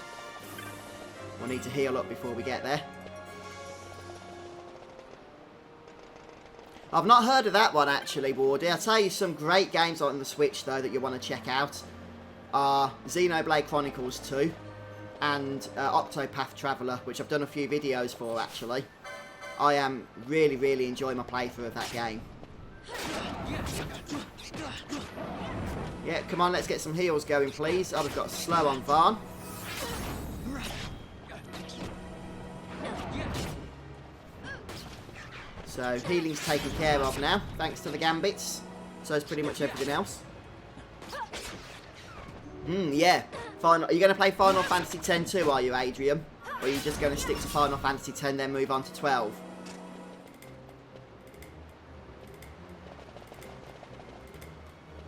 We'll need to heal up before we get there. I've not heard of that one, actually, Wardy. I'll tell you some great games on the Switch, though, that you want to check out are Xenoblade Chronicles 2 and Octopath Traveler, which I've done a few videos for, actually. I am really, really enjoying my playthrough of that game. Yeah, come on, let's get some heals going, please. Oh, we've got slow on Varn. So, healing's taken care of now, thanks to the gambits. So is pretty much everything else. Yeah. Are you going to play Final Fantasy X too, are you, Adrian? Or are you just going to stick to Final Fantasy X, then move on to 12?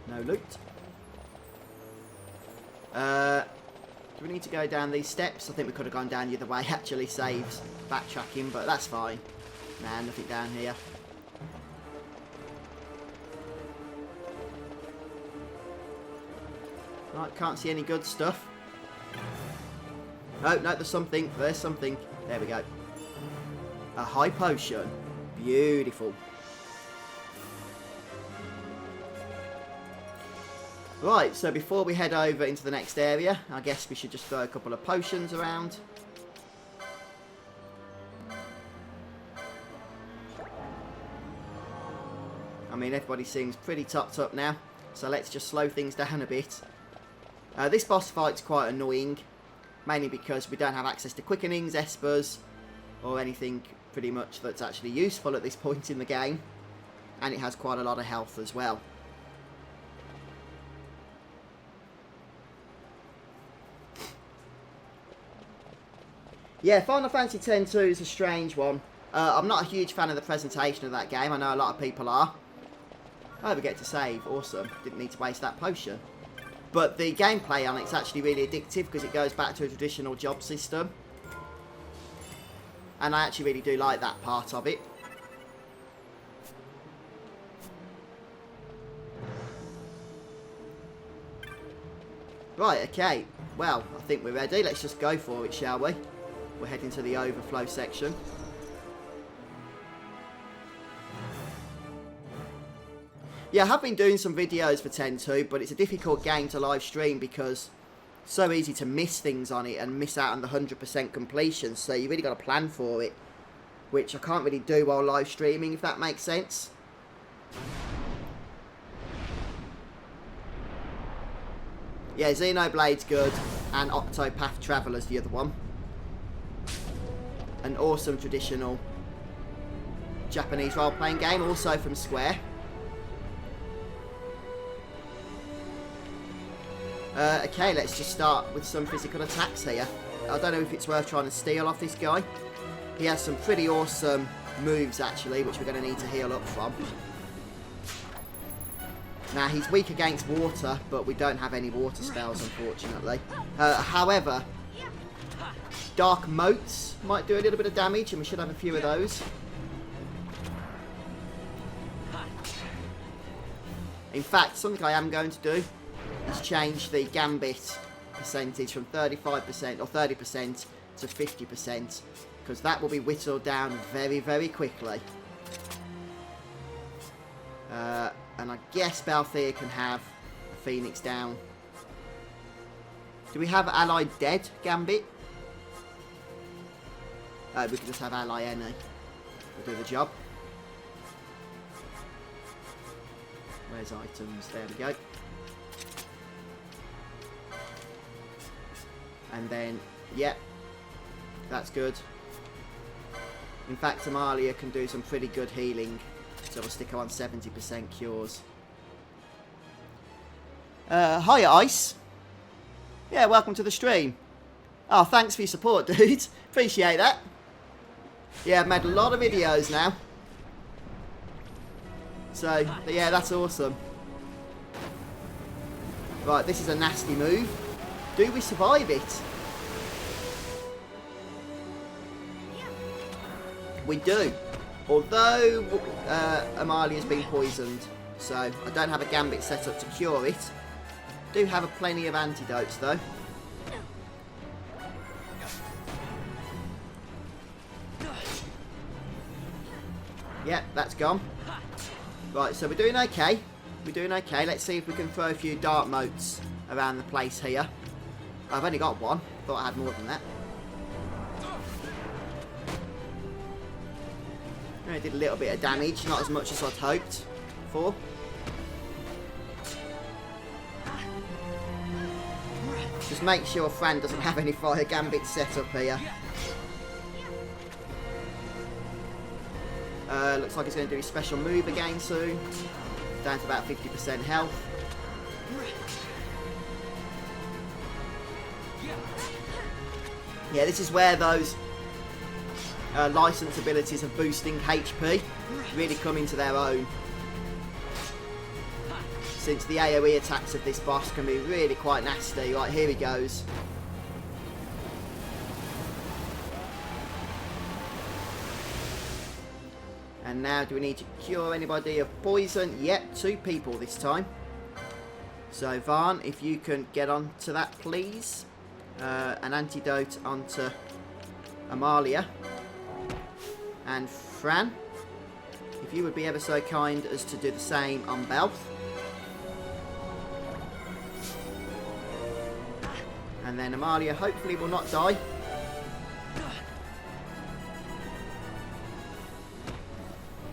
No loot. Do we need to go down these steps? I think we could have gone down the other way, actually saves backtracking, but that's fine. Nah, nothing down here. Right, can't see any good stuff. Oh, no, there's something. There's something. There we go. A high potion. Beautiful. Right, so before we head over into the next area, I guess we should just throw a couple of potions around. I mean, everybody seems pretty topped up now, so let's just slow things down a bit. This boss fight's quite annoying, mainly because we don't have access to quickenings, espers, or anything pretty much that's actually useful at this point in the game. And it has quite a lot of health as well. Yeah, Final Fantasy X-2 is a strange one. I'm not a huge fan of the presentation of that game. I know a lot of people are. Oh, we get to save. Awesome. Didn't need to waste that potion. But the gameplay on it's actually really addictive because it goes back to a traditional job system. And I actually really do like that part of it. Right, okay. Well, I think we're ready. Let's just go for it, shall we? We're heading to the overflow section. Yeah, I have been doing some videos for 10-2, but it's a difficult game to live stream because so easy to miss things on it and miss out on the 100% completion. So you really got to plan for it, which I can't really do while live streaming, if that makes sense. Yeah, Xenoblade's good, and Octopath Traveler's the other one. An awesome traditional Japanese role-playing game, also from Square. Okay, let's just start with some physical attacks here. I don't know if it's worth trying to steal off this guy. He has some pretty awesome moves, actually, which we're going to need to heal up from. Now, he's weak against water, but we don't have any water spells, unfortunately. However, dark motes might do a little bit of damage, and we should have a few of those. In fact, something I am going to do is change the gambit percentage from 35% or 30% to 50%, because that will be whittled down very, very quickly. And I guess Balthier can have a Phoenix down. Do we have Allied Dead Gambit? We can just have Ally Any. We'll do the job. Where's items? There we go. And then, yep, that's good. In fact, Amalia can do some pretty good healing. So we'll stick her on 70% cures. Hiya, Ice. Yeah, welcome to the stream. Oh, thanks for your support, dude. Appreciate that. Yeah, I've made a lot of videos now. So, yeah, that's awesome. Right, this is a nasty move. Do we survive it? We do. Although Amalia's been poisoned, so I don't have a gambit set up to cure it. Do have plenty of antidotes though. Yep, that's gone. Right, so we're doing okay. We're doing okay. Let's see if we can throw a few dark motes around the place here. I've only got one. Thought I had more than that. I did a little bit of damage, not as much as I'd hoped for. Just make sure Fran doesn't have any fire gambits set up here. Looks like he's going to do his special move again soon. Down to about 50% health. Yeah, this is where those licensed abilities of boosting HP really come into their own. Since the AoE attacks of this boss can be really quite nasty. Right, here he goes. And now, do we need to cure anybody of poison? Yep, 2 people this time. So, Varn, if you can get on to that, please. An antidote onto Amalia. And Fran, if you would be ever so kind as to do the same on Belth. And then Amalia hopefully will not die.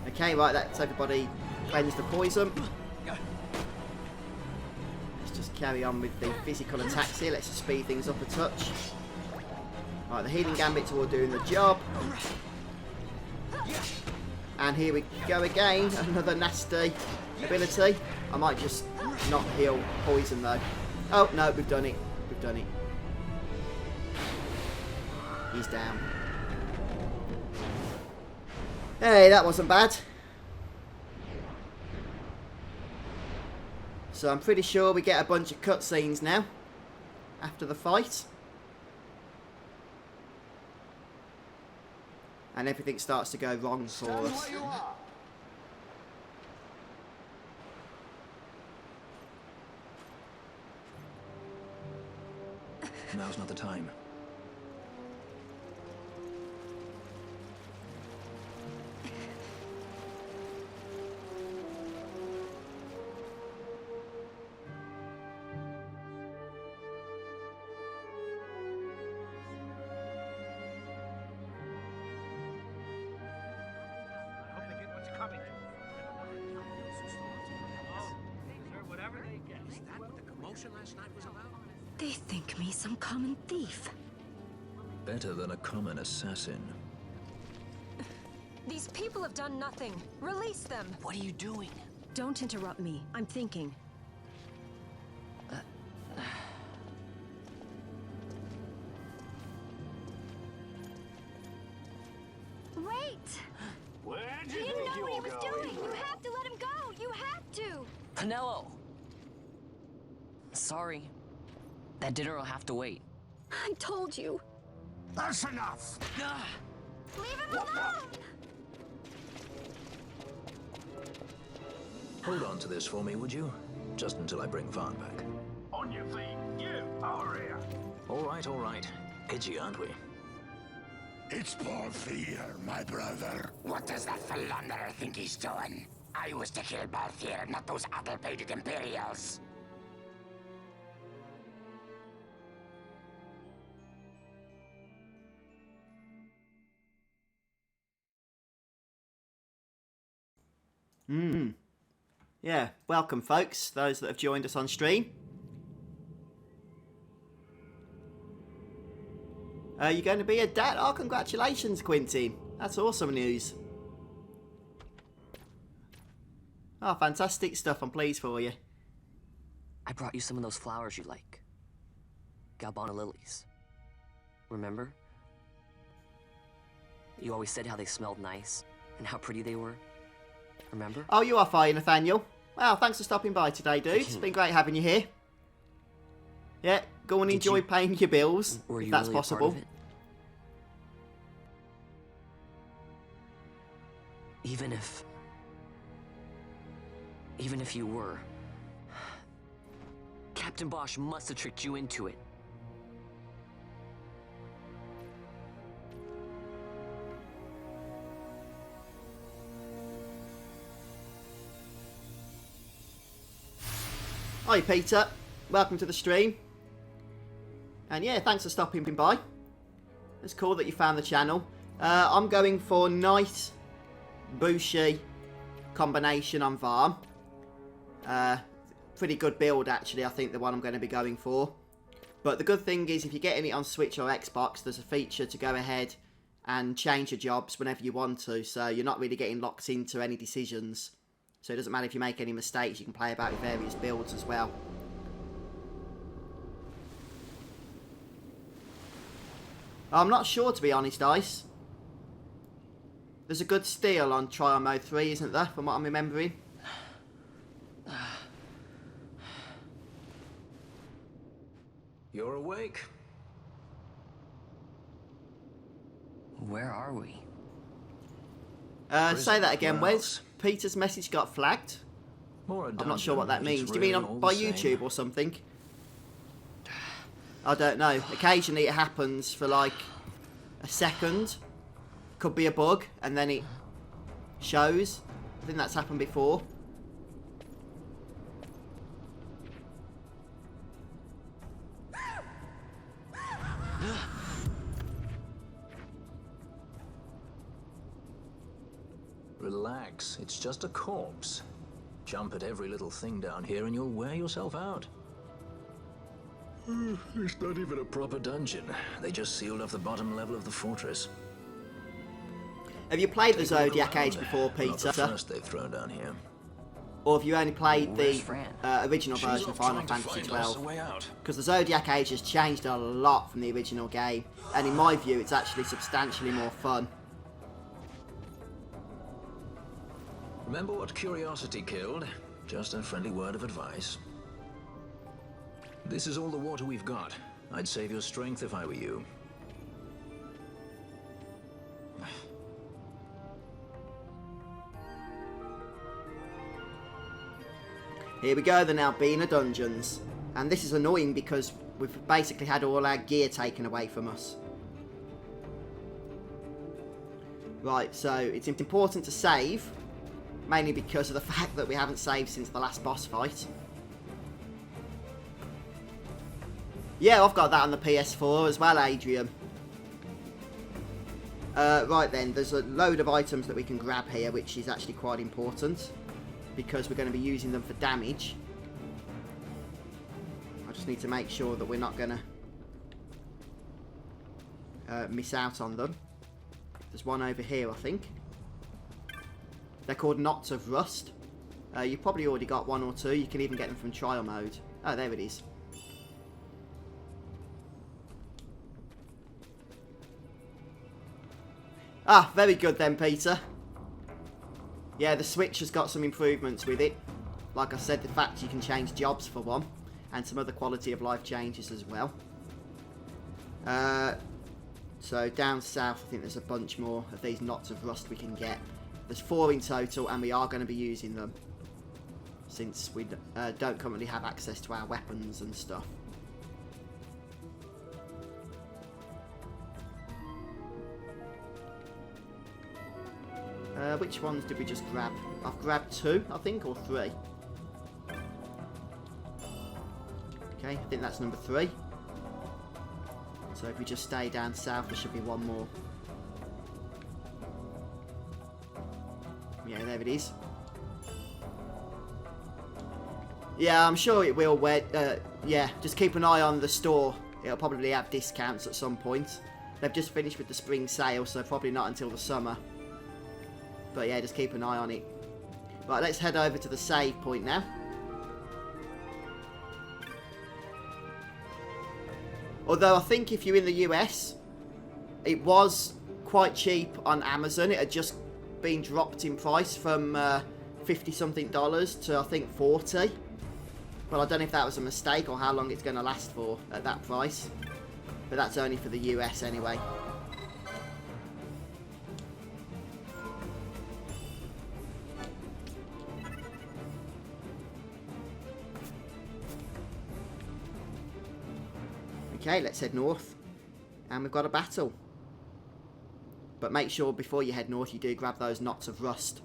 Okay, right, that's everybody cleansed the poison. Let's just carry on with the physical attacks here. Let's just speed things up a touch. Right, the healing gambits are all doing the job. And here we go again, another nasty ability. I might just not heal poison though. Oh, no, we've done it. We've done it. He's down. Hey, that wasn't bad. So I'm pretty sure we get a bunch of cutscenes now after the fight. And everything starts to go wrong for us. Now's not the time. They think me some common thief. Better than a common assassin. These people have done nothing. Release them. What are you doing? Don't interrupt me. I'm thinking. Wait! Where'd He you didn't think know you what he were was going? doing! You have to let him go! You have to! Penelo! Sorry. That dinner will have to wait. I told you. That's enough! Ah! Leave him alone! Hold on to this for me, would you? Just until I bring Vaughn back. On your feet, you, over here. All right, all right. Edgy, aren't we? It's Balthier, my brother. What does that philanderer think he's doing? I was to kill Balthier, not those addle-pated Imperials. Yeah, welcome folks, those that have joined us on stream. You're going to be a dad? Oh, congratulations, Quintin. That's awesome news. Oh, fantastic stuff. I'm pleased for you. I brought you some of those flowers you like. Galbana lilies. Remember? You always said how they smelled nice and how pretty they were. Remember? Oh, you are fine, Nathaniel. Well, thanks for stopping by today, dude. It's been great having you here. Yeah, go and enjoy paying your bills, if that's possible. Even if you were, Captain Bosch must have tricked you into it. Hi, Peter. Welcome to the stream. And yeah, thanks for stopping by. It's cool that you found the channel. I'm going for Knight Bushi combination on Varm. Pretty good build, actually, I think, the one I'm going to be going for. But the good thing is, if you're getting it on Switch or Xbox, there's a feature to go ahead and change your jobs whenever you want to. So you're not really getting locked into any decisions. So it doesn't matter if you make any mistakes, you can play about with various builds as well. I'm not sure, to be honest, Ice. There's a good steal on Trial Mode 3, isn't there, from what I'm remembering? You're awake. Where are we? Say that again, Wes. Peter's message got flagged. I'm not sure what that means. Do you mean by YouTube or something? I don't know. Occasionally it happens for like a second. Could be a bug, and then it shows. I think that's happened before. Relax, it's just a corpse. Jump at every little thing down here and you'll wear yourself out. It's not even a proper dungeon. They just sealed off the bottom level of the fortress. Have you played the Zodiac Age before, Peter? Not the first they've thrown down here. Or have you only played Where's the Fran? original version of Final Fantasy XII? Because the Zodiac Age has changed a lot from the original game, and in my view, it's actually substantially more fun. Remember what curiosity killed? Just a friendly word of advice. This is all the water we've got. I'd save your strength if I were you. Here we go, the Albina dungeons. And this is annoying because we've basically had all our gear taken away from us. Right, so it's important to save. Mainly because of the fact that we haven't saved since the last boss fight. Yeah, I've got that on the PS4 as well, Adrian. Right then, there's a load of items that we can grab here, which is actually quite important. Because we're going to be using them for damage. Just need to make sure that we're not going to miss out on them. There's one over here, I think. They're called knots of rust. You've probably already got one or two. You can even get them from trial mode. Oh, there it is. Ah, very good then, Peter. Yeah, the Switch has got some improvements with it. Like I said, the fact you can change jobs for one. And some other quality of life changes as well. So down south, I think there's a bunch more of these knots of rust we can get. There's 4 in total, and we are going to be using them. Since we don't currently have access to our weapons and stuff. Which ones did we just grab? I've grabbed 2, I think, or 3. Okay, I think that's number 3. So if we just stay down south, there should be one more. Yeah, there it is. Yeah, I'm sure it will. Yeah, just keep an eye on the store. It'll probably have discounts at some point. They've just finished with the spring sale, so probably not until the summer. But yeah, just keep an eye on it. Right, let's head over to the save point now. Although I think if you're in the US, it was quite cheap on Amazon. It had just been dropped in price from $50 something to I think 40. Well, I don't know if that was a mistake or how long it's going to last for at that price. But that's only for the US anyway. Okay, let's head north. And we've got a battle. But make sure before you head north you do grab those knots of rust.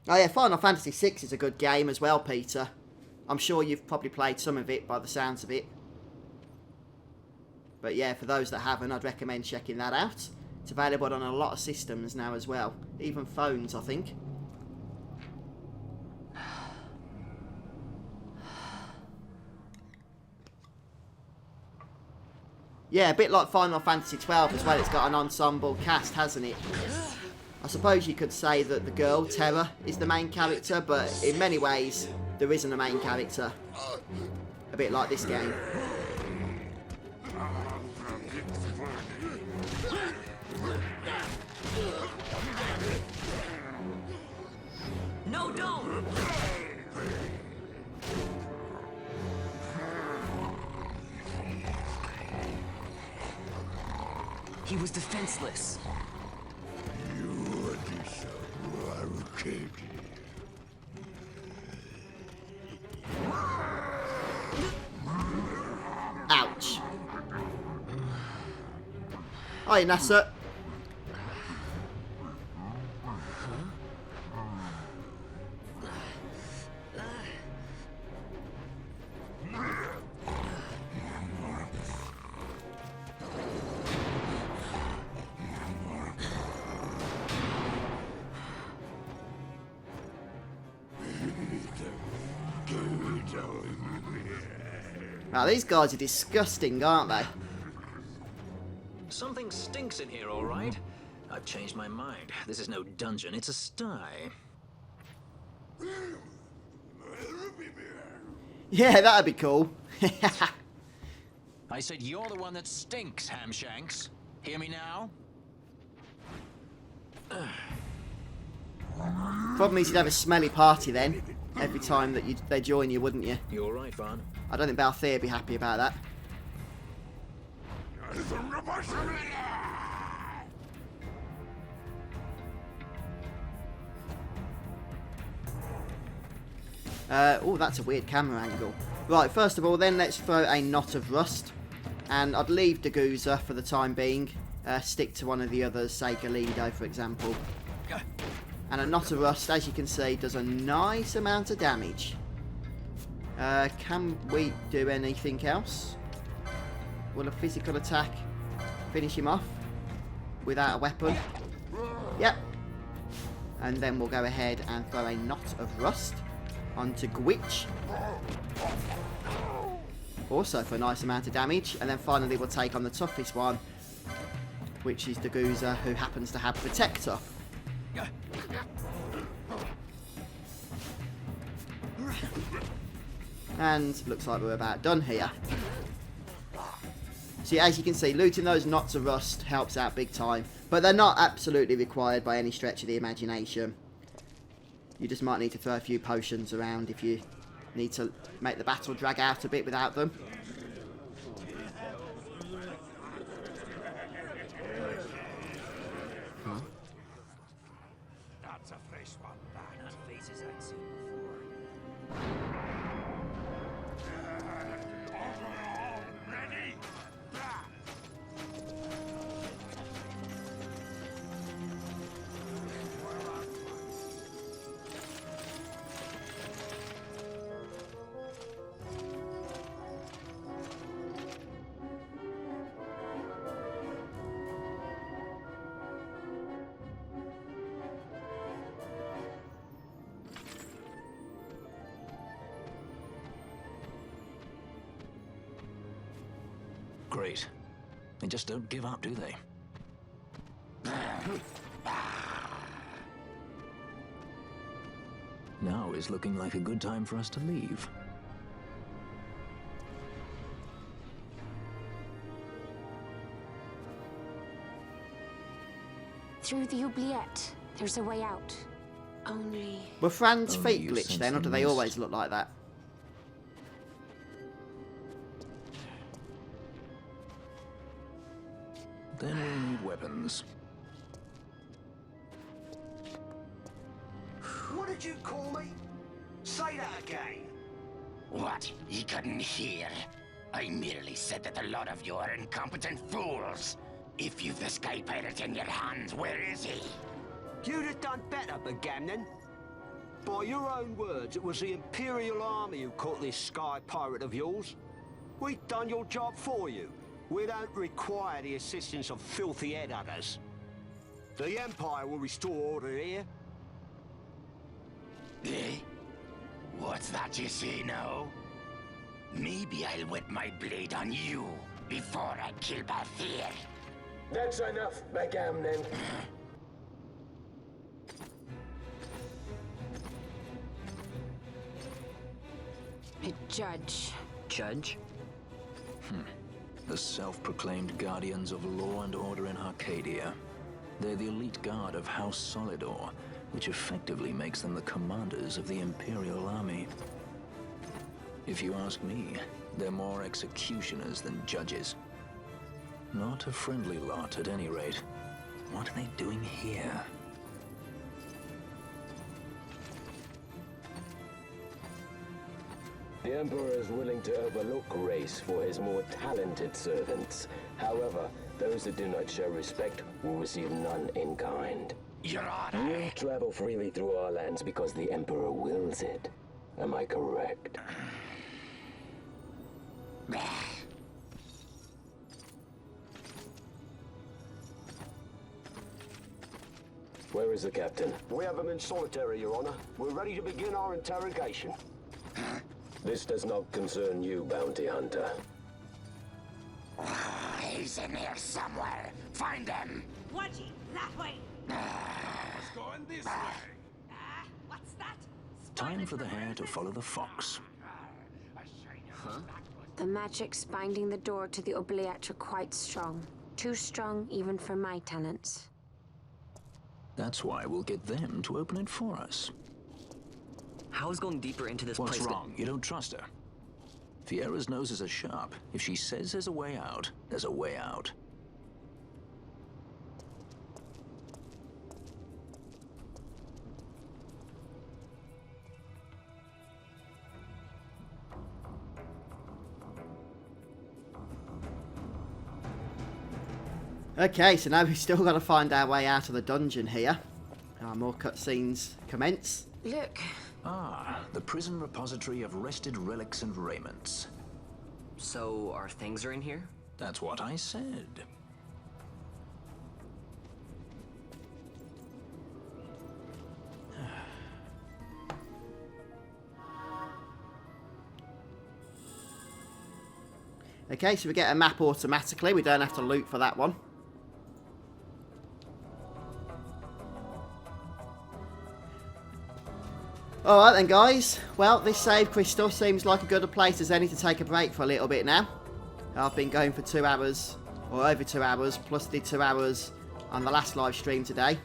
Oh yeah, Final Fantasy VI is a good game as well, Peter. I'm sure you've probably played some of it by the sounds of it. But yeah, for those that haven't, I'd recommend checking that out. It's available on a lot of systems now as well. Even phones, I think. Yeah, a bit like Final Fantasy XII as well. It's got an ensemble cast, hasn't it? I suppose you could say that the girl, Terra, is the main character, but in many ways, there isn't a main character. A bit like this game. No, don't! He was defenseless. Ouch. Hi, Nasa. Now, these guys are disgusting, aren't they? Something stinks in here, all right? I've changed my mind. This is no dungeon, it's a sty. Yeah, that'd be cool. I said you're the one that stinks, Hamshanks. Hear me now? Problem is you'd have a smelly party then. Every time that they join you, wouldn't you? You all right, Vaughn? I don't think Balthier would be happy about that. Oh, that's a weird camera angle. Right, first of all, then let's throw a knot of rust. And I'd leave the Giza for the time being. Stick to one of the others, say Galindo, for example. And a knot of rust, as you can see, does a nice amount of damage. Can we do anything else? Will a physical attack finish him off without a weapon? Yep. And then we'll go ahead and throw a knot of rust onto Gwitch. also for a nice amount of damage. And then finally we'll take on the toughest one, which is the Giza, who happens to have Protector. And looks like we're about done here. So as you can see, looting those knots of rust helps out big time. But they're not absolutely required by any stretch of the imagination. You just might need to throw a few potions around if you need to make the battle drag out a bit without them. That's a fresh one, that. Not faces I'd seen before. Ready? Great. They just don't give up, do they? Now is looking like a good time for us to leave. Through the oubliette, there's a way out. Only... Were Fran's Only feet you glitched sense then, or the do they mist. always look like that? Then we'll need weapons. What did you call me? Say that again. What? You couldn't hear? I merely said that a lot of you are incompetent fools. If you've the Sky Pirate in your hands, where is he? You'd have done better, Begamnon. By your own words, it was the Imperial Army who caught this Sky Pirate of yours. We've done your job for you. We don't require the assistance of filthy headhunters. The Empire will restore order here. Eh? What's that you say now? Maybe I'll wet my blade on you before I kill Balthier. That's enough, Begamnon. a judge. Judge? The self-proclaimed guardians of law and order in Arcadia. They're the elite guard of House Solidor, which effectively makes them the commanders of the Imperial Army. If you ask me, they're more executioners than judges. Not a friendly lot, at any rate. What are they doing here? The Emperor is willing to overlook race for his more talented servants. However, those that do not show respect will receive none in kind. Your Honor. You travel freely through our lands because the Emperor wills it. Am I correct? Where is the captain? We have him in solitary, Your Honor. We're ready to begin our interrogation. This does not concern you, bounty hunter. He's in here somewhere. Find him. Watchy, that way. It's going this way. What's that? Time for the hare to follow the fox. The magics binding the door to the oubliette are quite strong. Too strong even for my talents. That's why we'll get them to open it for us. How is going deeper into this What's place? wrong? You don't trust her? Fiera's noses are sharp. If she says there's a way out, there's a way out. Okay, so now we've still got to find our way out of the dungeon here. More cutscenes commence. Look. Ah, the prison repository of rested relics and raiments. So, our things are in here? That's what I said. Okay, so we get a map automatically. We don't have to loot for that one. Alright then, guys. Well, this save crystal seems like a good a place as any to take a break for a little bit now. I've been going for 2 hours, or over 2 hours, plus did 2 hours on the last live stream today.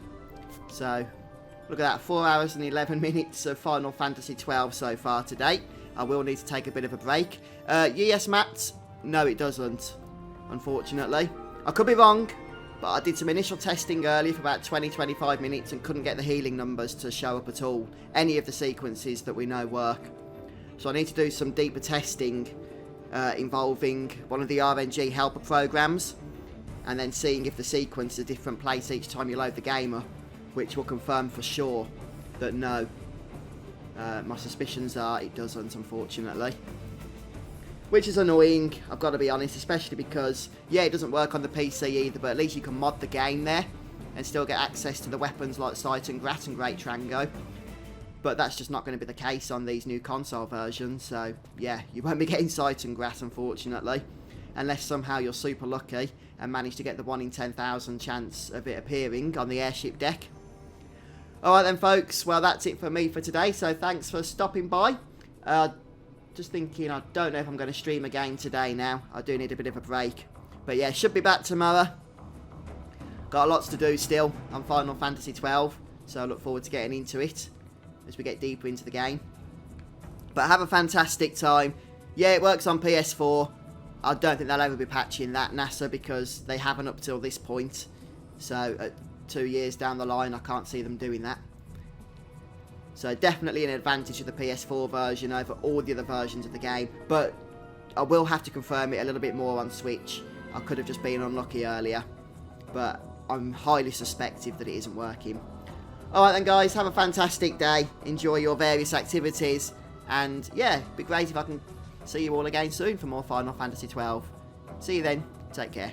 So, look at that, 4 hours and 11 minutes of Final Fantasy XII so far to date. I will need to take a bit of a break. Yes, Matt? No, it doesn't, unfortunately. I could be wrong, but I did some initial testing earlier for about 20-25 minutes and couldn't get the healing numbers to show up at all. Any of the sequences that we know work. So I need to do some deeper testing involving one of the RNG helper programs, and then seeing if the sequence is a different place each time you load the game up, which will confirm for sure that no. My suspicions are it doesn't, unfortunately. Which is annoying, I've got to be honest, especially because, yeah, it doesn't work on the PC either, but at least you can mod the game there and still get access to the weapons like Sight and Grat and Great Trango. But that's just not going to be the case on these new console versions, so yeah, you won't be getting Sight and Grat, unfortunately, unless somehow you're super lucky and manage to get the 1 in 10,000 chance of it appearing on the airship deck. Alright then, folks, well, that's it for me for today, so thanks for stopping by. Just thinking, I don't know if I'm going to stream again today now. I do need a bit of a break. But yeah, should be back tomorrow. Got lots to do still on Final Fantasy XII, so I look forward to getting into it as we get deeper into the game. But have a fantastic time. Yeah, it works on PS4. I don't think they'll ever be patching that, NASA, because they haven't up till this point. So, at 2 years down the line, I can't see them doing that. So definitely an advantage of the PS4 version over all the other versions of the game. But I will have to confirm it a little bit more on Switch. I could have just been unlucky earlier. But I'm highly suspective that it isn't working. Alright then, guys, have a fantastic day. Enjoy your various activities. And yeah, it'd be great if I can see you all again soon for more Final Fantasy XII. See you then. Take care.